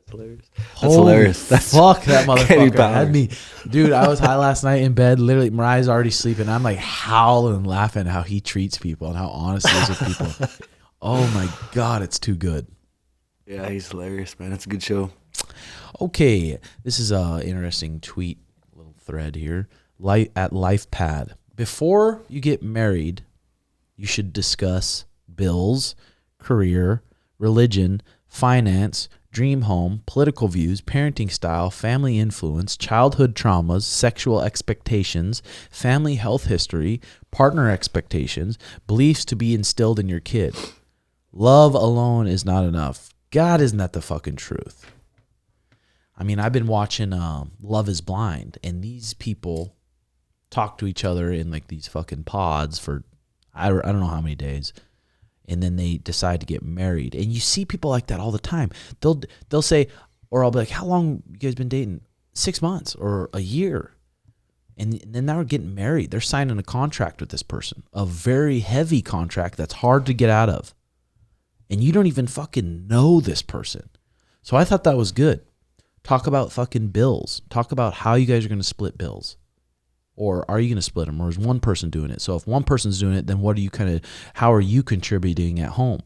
That's hilarious. That's fuck that motherfucker had me. Dude, I was high last night in bed. Literally, Mariah's already sleeping. I'm like howling and laughing at how he treats people and how honest he is with people. Oh my God, it's too good. Yeah, he's hilarious, man. It's a good show. Okay, this is a interesting tweet, little thread here. At LifePad. Before you get married, you should discuss bills, career, religion, finance, dream home, political views, parenting style, family influence, childhood traumas, sexual expectations, family health history, partner expectations, beliefs to be instilled in your kid. Love alone is not enough. God, isn't that the fucking truth? I mean, I've been watching Love is Blind, and these people talk to each other in like these fucking pods for I don't know how many days, and then they decide to get married. And you see people like that all the time. They'll say, or I'll be like, how long you guys been dating? 6 months or a year. And then now we're getting married. They're signing a contract with this person, a very heavy contract that's hard to get out of. And you don't even fucking know this person. So I thought that was good. Talk about fucking bills. Talk about how you guys are going to split bills. Or are you going to split them? Or is one person doing it? So if one person's doing it, then how are you contributing at home?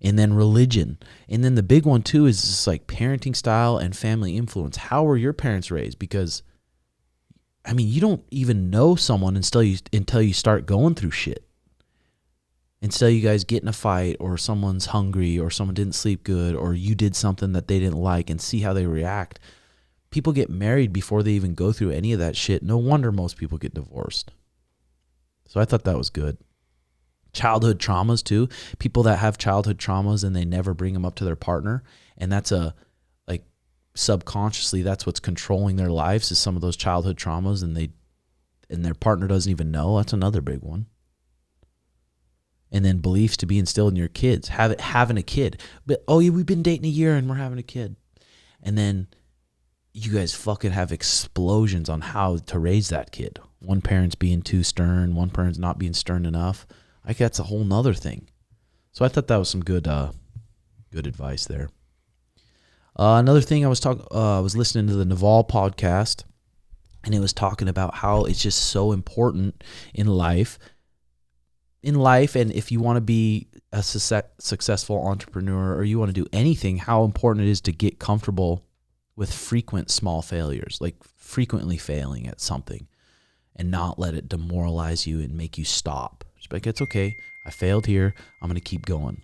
And then religion. And then the big one too is just like parenting style and family influence. How were your parents raised? Because, I mean, you don't even know someone until you start going through shit. Until you guys get in a fight, or someone's hungry, or someone didn't sleep good, or you did something that they didn't like, and see how they react. People get married before they even go through any of that shit. No wonder most people get divorced. So I thought that was good. Childhood traumas too. People that have childhood traumas and they never bring them up to their partner. And that's subconsciously, that's what's controlling their lives, is some of those childhood traumas, and their partner doesn't even know. That's another big one. And then beliefs to be instilled in your kids. Having a kid. But, oh yeah, we've been dating a year and we're having a kid. And then you guys fucking have explosions on how to raise that kid. One parent's being too stern, one parent's not being stern enough. I guess that's a whole nother thing. So I thought that was some good advice there. Another thing, I was listening to the Naval podcast, and it was talking about how it's just so important in life. And if you want to be a successful entrepreneur, or you want to do anything, how important it is to get comfortable with frequent small failures, like frequently failing at something, and not let it demoralize you and make you stop. Just like, it's okay. I failed here. I'm going to keep going.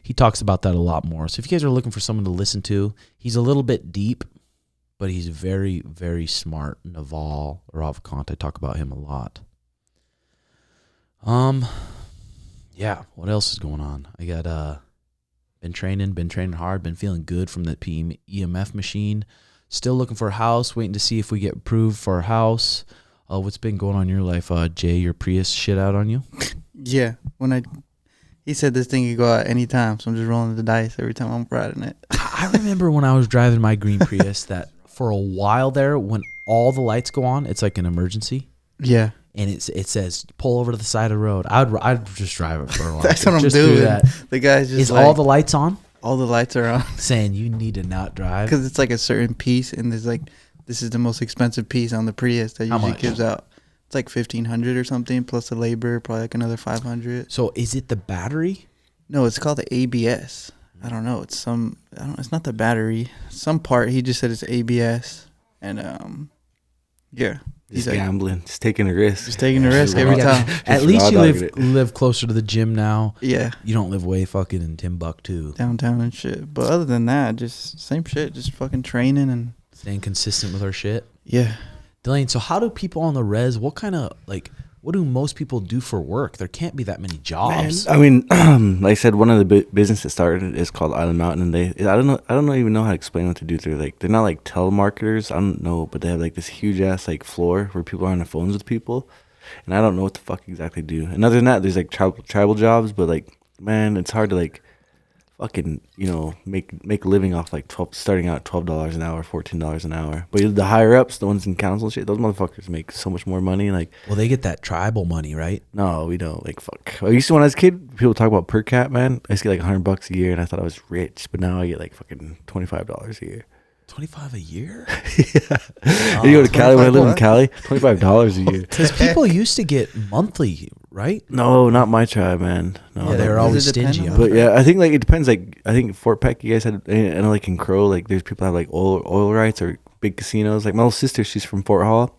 He talks about that a lot more. So if you guys are looking for someone to listen to, he's a little bit deep, but he's very, very smart. Naval Ravikant, I talk about him a lot. Yeah, what else is going on? I got been training hard, been feeling good from the EMF machine. Still looking for a house, waiting to see if we get approved for a house. What's been going on in your life, Jay? Your Prius shit out on you? Yeah, He said this thing could go out any time, so I'm just rolling the dice every time I'm riding it. I remember when I was driving my green Prius that for a while there, when all the lights go on, it's like an emergency. Yeah. And it says pull over to the side of the road. I'd just drive it for a while. That's what I'm just doing. Do that. The guy's just is like, all the lights on? All the lights are on. Saying you need to not drive because it's like a certain piece, and there's like this is the most expensive piece on the Prius that usually gives out. It's like $1,500 or something plus the labor, probably like another $500. So is it the battery? No, it's called the ABS. I don't know. It's it's not the battery. Some part. He just said it's ABS, and yeah. Just gambling, just taking a risk. Just taking a risk every time. At least you live closer to the gym now. Yeah. You don't live way fucking in Timbuktu. Downtown and shit. But other than that, just same shit. Just fucking training and staying consistent with our shit. Yeah. Delane, so how do people on the res, what do most people do for work? There can't be that many jobs. Man, I mean, like I said, one of the business that started is called Island Mountain, and I don't even know how to explain what to do. They're not like telemarketers. I don't know, but they have like this huge ass like floor where people are on the phones with people, and I don't know what the fuck exactly do. And other than that, there's like tribal jobs, but like, man, it's hard to like fucking, make a living off like starting out $12 an hour, $14 an hour. But the higher ups, the ones in council shit, those motherfuckers make so much more money. Like, well, they get that tribal money, right? No, we don't. Like, fuck. I used to, when I was a kid, people talk about per cap, man. I used to get like $100 a year, and I thought I was rich. But now I get like fucking $25 a year. 25 a year? Yeah. You go to Cali, when I live in Cali, $25 a year. Because people used to get monthly, right? No, not my tribe, man. No, yeah, they were always stingy. But yeah, I think like it depends. Like, I think Fort Peck, you guys had, I know like in Crow, like there's people that have like oil rights or big casinos. Like my little sister, she's from Fort Hall,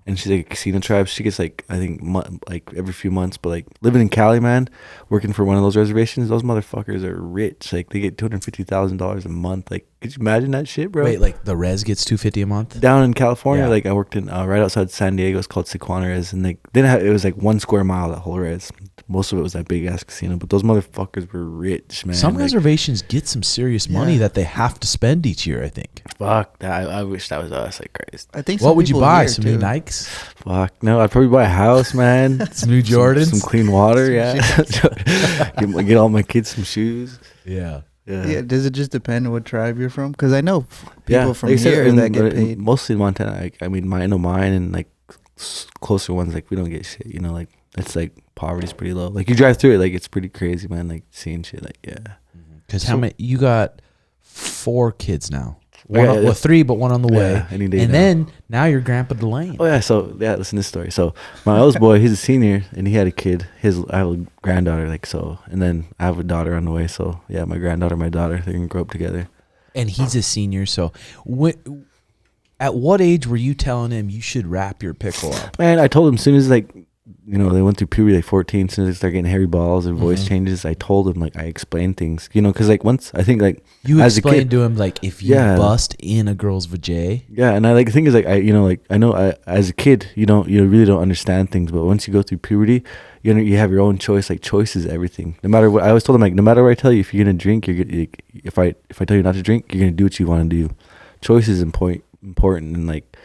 and she's like a casino tribe. She gets like, I think like every few months. But like living in Cali, man, working for one of those reservations, those motherfuckers are rich. Like they get $250,000 a month. Like, could you imagine that shit, bro? Wait, like the res gets $250 a month down in California? Yeah. Like I worked in right outside San Diego. It's called Sequana Rez, and like it was like 1 square mile, that whole res. Most of it was that big ass casino, but those motherfuckers were rich, man. Some reservations get some serious money that they have to spend each year, I think. Fuck that. I wish that was us, like Christ. I think. What would you buy? Some new Nikes? Fuck no, I'd probably buy a house, man. Some new Jordans, some clean water, yeah. get all my kids some shoes. Yeah. Yeah. Does it just depend on what tribe you're from? Because I know people from here that get paid. Mostly in Montana. I mean, mine and like closer ones, like we don't get shit. Like it's like poverty's pretty low. Like you drive through it, like it's pretty crazy, man. Like seeing shit, like yeah. Because how many? You got 4 kids now. Well, 3, but 1 on the way. Any day and now. then now you're Grandpa Delane. Oh yeah, so yeah, listen to this story. So my oldest boy, he's a senior, and he had a kid. I have a granddaughter, like so, and then I have a daughter on the way. So yeah, my granddaughter, my daughter, they're gonna grow up together. And he's a senior. So at what age were you telling him you should wrap your pickle up? Man, I told him as soon as like, they went through puberty, like 14, as soon as they start getting hairy balls and voice changes, I told him, like, I explained things, because like once, I think like, you as explained a kid, to him, like, if you bust in a girl's vajay. Yeah, and I like, the thing is like, I know as a kid, you really don't understand things, but once you go through puberty, you have your own choice. Like, choice is everything. No matter what, I always told him, like, no matter what I tell you, if you're gonna drink, if I tell you not to drink, you're gonna do what you want to do. Choice is important, and like,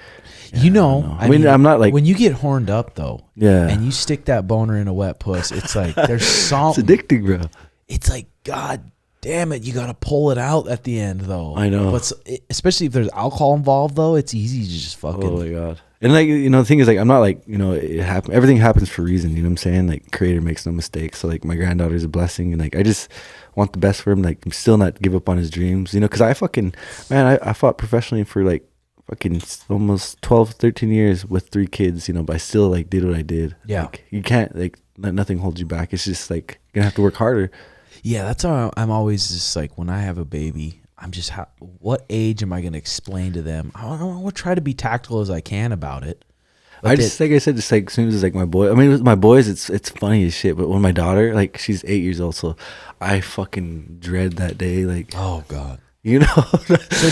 I mean, I'm not like, when you get horned up though, and you stick that boner in a wet puss, it's like there's something. It's addicting, bro. It's like, God damn it, you gotta pull it out at the end though. I know, but especially if there's alcohol involved though, it's easy to just fucking. Oh my God. And like, the thing is like, I'm not like, it happen. Everything happens for a reason. You know what I'm saying? Like, Creator makes no mistakes. So like, my granddaughter is a blessing, and like, I just want the best for him. Like, I'm still not give up on his dreams. Because I I fought professionally for like fucking almost 12, 13 years with 3 kids. But I still like did what I did. Yeah. Like, you can't like nothing holds you back. It's just like you're gonna have to work harder. Yeah, that's how I'm always just like, when I have a baby, I'm just, what age am I going to explain to them? I will try to be tactful as I can about it. Like I said, just like as soon as like my boy, I mean, with my boys, it's funny as shit. But when my daughter, like, she's 8 years old, so I fucking dread that day. Like, oh God. So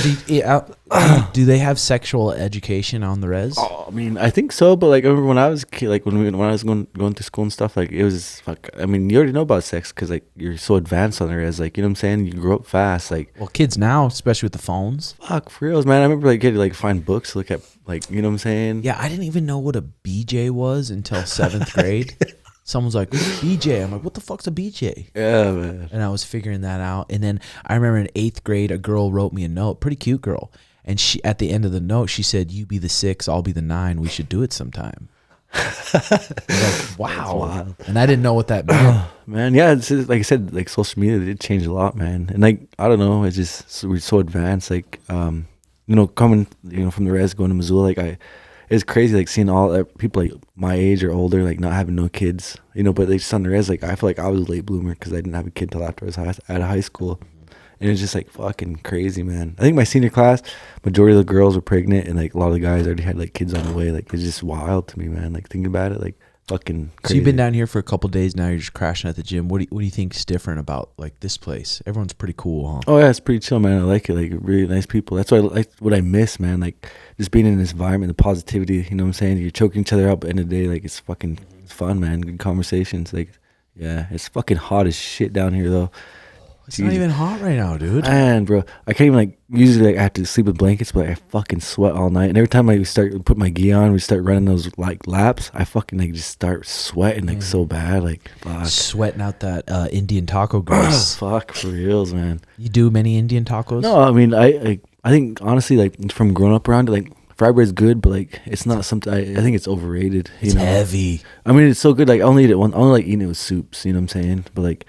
do they have sexual education on the res? Oh, I mean, I think so, but like I remember when I was a kid, like when I was going to school and stuff, like it was fuck. I mean, you already know about sex because like you're so advanced on the res, like, you know what I'm saying? You grow up fast, like. Well, kids now, especially with the phones. Fuck, for reals, man. I remember like getting like find books, look at, like, you know what I'm saying? Yeah, I didn't even know what a BJ was until 7th grade. Someone's like, BJ. I'm like, what the fuck's a BJ? Yeah, man. And I was figuring that out. And then I remember in 8th grade, a girl wrote me a note, pretty cute girl. And she, at the end of the note, she said, you be the 6, I'll be the 9. We should do it sometime. I was like, wow. And I didn't know what that meant. Man, yeah, it's like I said, like social media did change a lot, man. And like, I don't know, it's just, we're so advanced. Like, you know, coming, you know, from the res, going to Missoula, like it's crazy, like seeing all people like my age or older, like not having no kids, you know, but they just on the res, like I feel like I was a late bloomer because I didn't have a kid till after I was out of high school. And it's just like fucking crazy, man. I think my senior class, majority of the girls were pregnant, and like a lot of the guys already had like kids on the way. Like it's just wild to me, man. Like thinking about it, like fucking crazy. So you've been down here for a couple of days now. You're just crashing at the gym. What do you think's different about like this place? Everyone's pretty cool, huh? Oh yeah, it's pretty chill, man. I like it. Like really nice people. That's what I miss, man. Like just being in this environment, the positivity. You know what I'm saying? You're choking each other up. At the end of the day, like it's fun, man. Good conversations. Like yeah, it's fucking hot as shit down here though. It's not even hot right now, dude. Man, bro, I can't even like. Usually, like I have to sleep with blankets, but I fucking sweat all night. And every time I put my gi on, we start running those like laps. I fucking like just start sweating like so bad, like fuck. Sweating out that Indian taco grease. Fuck for reals, man. You do many Indian tacos? No, I mean I think honestly, like from growing up around it, like fried bread's good, but like it's not something. I think it's overrated. It's heavy. I mean, it's so good. Like I only eat it I only like eating it with soups. You know what I'm saying? But like.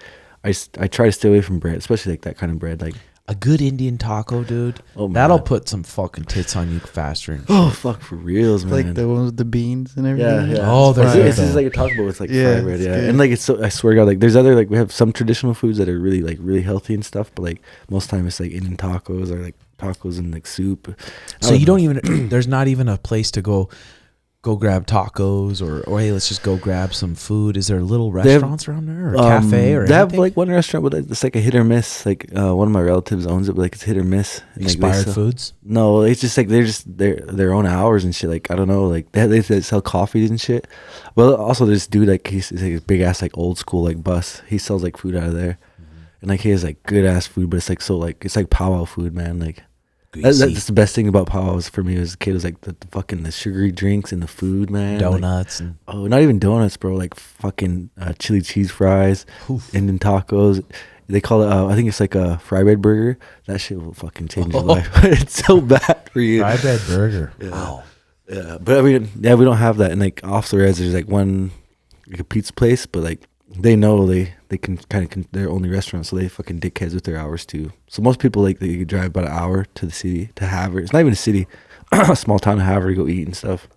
I try to stay away from bread, especially like that kind of bread. Like a good Indian taco, dude. Oh, that'll put some fucking tits on you faster. Oh fuck, for reals, man. Like the ones with the beans and everything. Yeah. Oh, it's just like a taco, but it's like fried bread. Yeah, good. and like it's so. I swear to God, like there's other like we have some traditional foods that are really healthy and stuff, but like most time it's like Indian tacos or like tacos and like soup. So you don't even. There's not even a place to go grab tacos or hey, let's just go grab some food. Is there little restaurants around there or a cafe or anything? They have like one restaurant, but it's like a hit or miss. Like one of my relatives owns it, but like it's hit or miss. And, like, expired foods? No, it's just like they're just their own hours and shit. Like I don't know, like they sell coffees and shit. Well, also this dude like he's like a big ass like old school like bus. He sells like food out of there, and like he has like good ass food, but it's like so like it's like powwow food, man. Like. That's the best thing about powwows for me as a kid was like the fucking the sugary drinks and the food, man. Donuts. Like, not even donuts, bro. Like fucking chili cheese fries, Indian tacos. They call it, I think it's like a fry bread burger. That shit will fucking change your life. It's so bad for you. Fry bread burger. Yeah. Wow. Yeah, but I mean, yeah, we don't have that. And like off the res, there's like one like a pizza place, but like they know they can kind of their only restaurant, so they fucking dickheads with their hours too. So most people like they drive about an hour to the city to Havre. It's not even a city, a small town of Havre to go eat and stuff.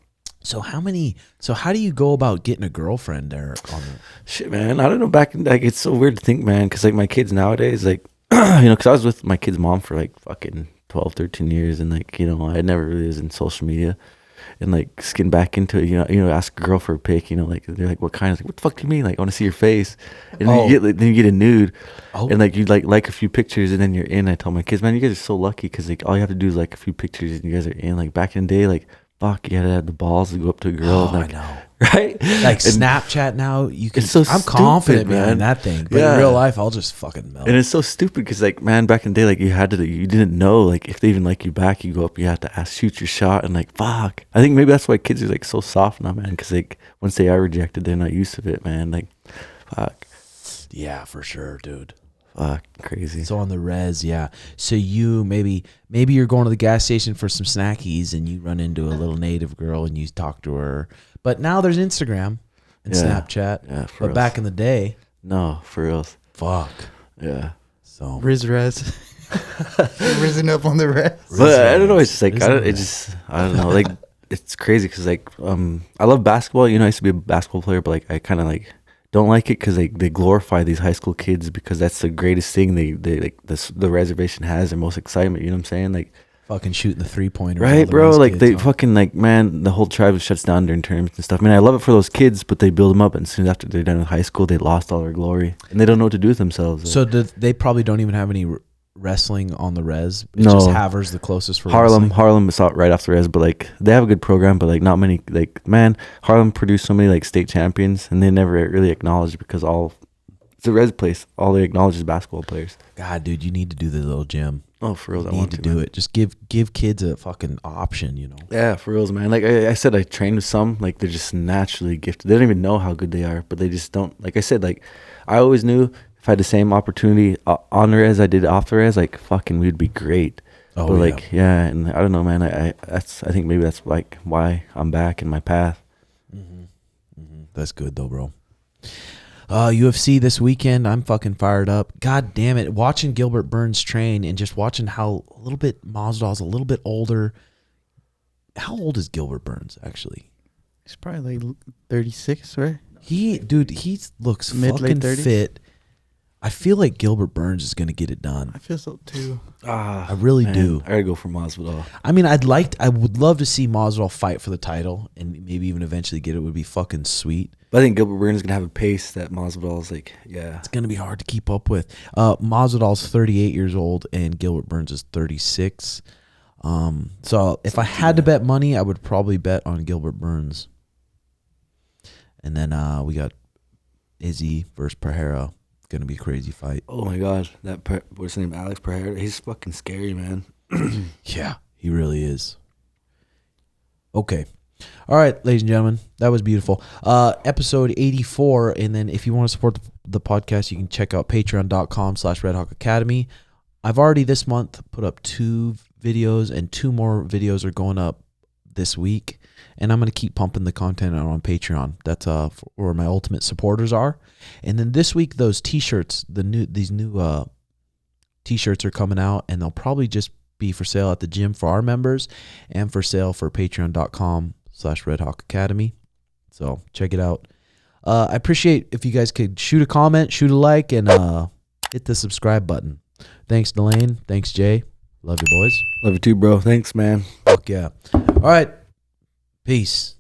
So how do you go about getting a girlfriend there? Shit, man, I don't know. Back in, like it's so weird to think, man, because like my kids nowadays, like you know, because I was with my kid's mom for like fucking 12, 13 years, and like you know, I never really was in social media. And like skin back into it, you know, ask a girl for a pic, you know, like they're like, what kind? Like, what the fuck do you mean? Like, I want to see your face. And then you get a nude, and like you like a few pictures, and then you're in. I tell my kids, man, you guys are so lucky because like all you have to do is like a few pictures, and you guys are in. Like back in the day, like fuck, you had to have the balls to go up to a girl. Oh, like, I know. Right? Like Snapchat now, you can. It's so I'm stupid, confident man. behind that thing, but in real life, I'll just fucking melt. And it's so stupid because like, man, back in the day, like you didn't know like if they even like you back, you go up, you have to shoot your shot, and like fuck. I think maybe that's why kids are like so soft now, man, because like once they are rejected, they're not used to it, man. Like, fuck. Yeah, for sure, dude. Fuck, crazy. So on the res, yeah. So you maybe you're going to the gas station for some snackies, and you run into a little native girl, and you talk to her. But now there's Instagram and Snapchat. Yeah, but back in the day, no, for real. fuck. Yeah. So Rez. Risen up on the res. But I don't know. It's just like I don't know. Like it's crazy because like I love basketball. You know, I used to be a basketball player, but like I kind of like don't like it because they glorify these high school kids because that's the greatest thing they like the reservation has their most excitement. You know what I'm saying? Like fucking shooting the 3-pointer. right, bro. Like they fucking like man, the whole tribe shuts down during tournaments and stuff. I mean, I love it for those kids, but they build them up, and as soon as after they're done with high school, they lost all their glory, and they don't know what to do with themselves. So they probably don't even have any wrestling on the res. It's No. just Havre's the closest for Harlem wrestling. is out right off the res, but like they have a good program, but like not many. Like man, Harlem produced so many like state champions, and they never really acknowledged because it's a res place. All they acknowledge is basketball players. God, dude, you need to do the little gym. Oh, for real, I need want to do man. it. Just give kids a fucking option, you know. Yeah, for reals, man. Like I said, I train with some. Like they're just naturally gifted. They don't even know how good they are, but they just don't. Like I said, like I always knew if I had the same opportunity on the res I did off the res, like fucking, we'd be great. Oh, but yeah. like, yeah, and I don't know, man. I think maybe that's like why I'm back in my path. That's good though, bro. UFC this weekend, I'm fucking fired up. God damn it. Watching Gilbert Burns train and just watching how a little bit Masvidal's a little bit older. How old is Gilbert Burns, actually? He's probably like 36, right? He looks Mid-late fucking 30s? fit. I feel like Gilbert Burns is going to get it done. I feel so too. I really do. I gotta go for Masvidal. I mean, I would love to see Masvidal fight for the title and maybe even eventually get it. Would be fucking sweet. But I think Gilbert Burns is gonna have a pace that Masvidal's like, yeah. It's going to be hard to keep up with. Masvidal's 38 years old and Gilbert Burns is 36. So if I had to bet money, I would probably bet on Gilbert Burns. And then we got Izzy versus Pereira. Going to be a crazy fight. Oh my god, what's his name? Alex Pereira. He's fucking scary, man. Yeah, he really is. Okay. All right, ladies and gentlemen, that was beautiful. Episode 84. And then if you want to support the podcast, you can check out patreon.com/RedHawkAcademy. I've already this month put up 2 videos, and 2 more videos are going up this week. And I'm going to keep pumping the content out on Patreon. That's where my ultimate supporters are. And then this week, those T-shirts, these new T-shirts are coming out, and they'll probably just be for sale at the gym for our members and for sale for patreon.com/RedHawkAcademy. So check it out. I appreciate if you guys could shoot a comment, shoot a like, and hit the subscribe button. Thanks, Delane. Thanks, Jay. Love you, boys. Love you too, bro. Thanks, man. Fuck yeah. All right. Peace.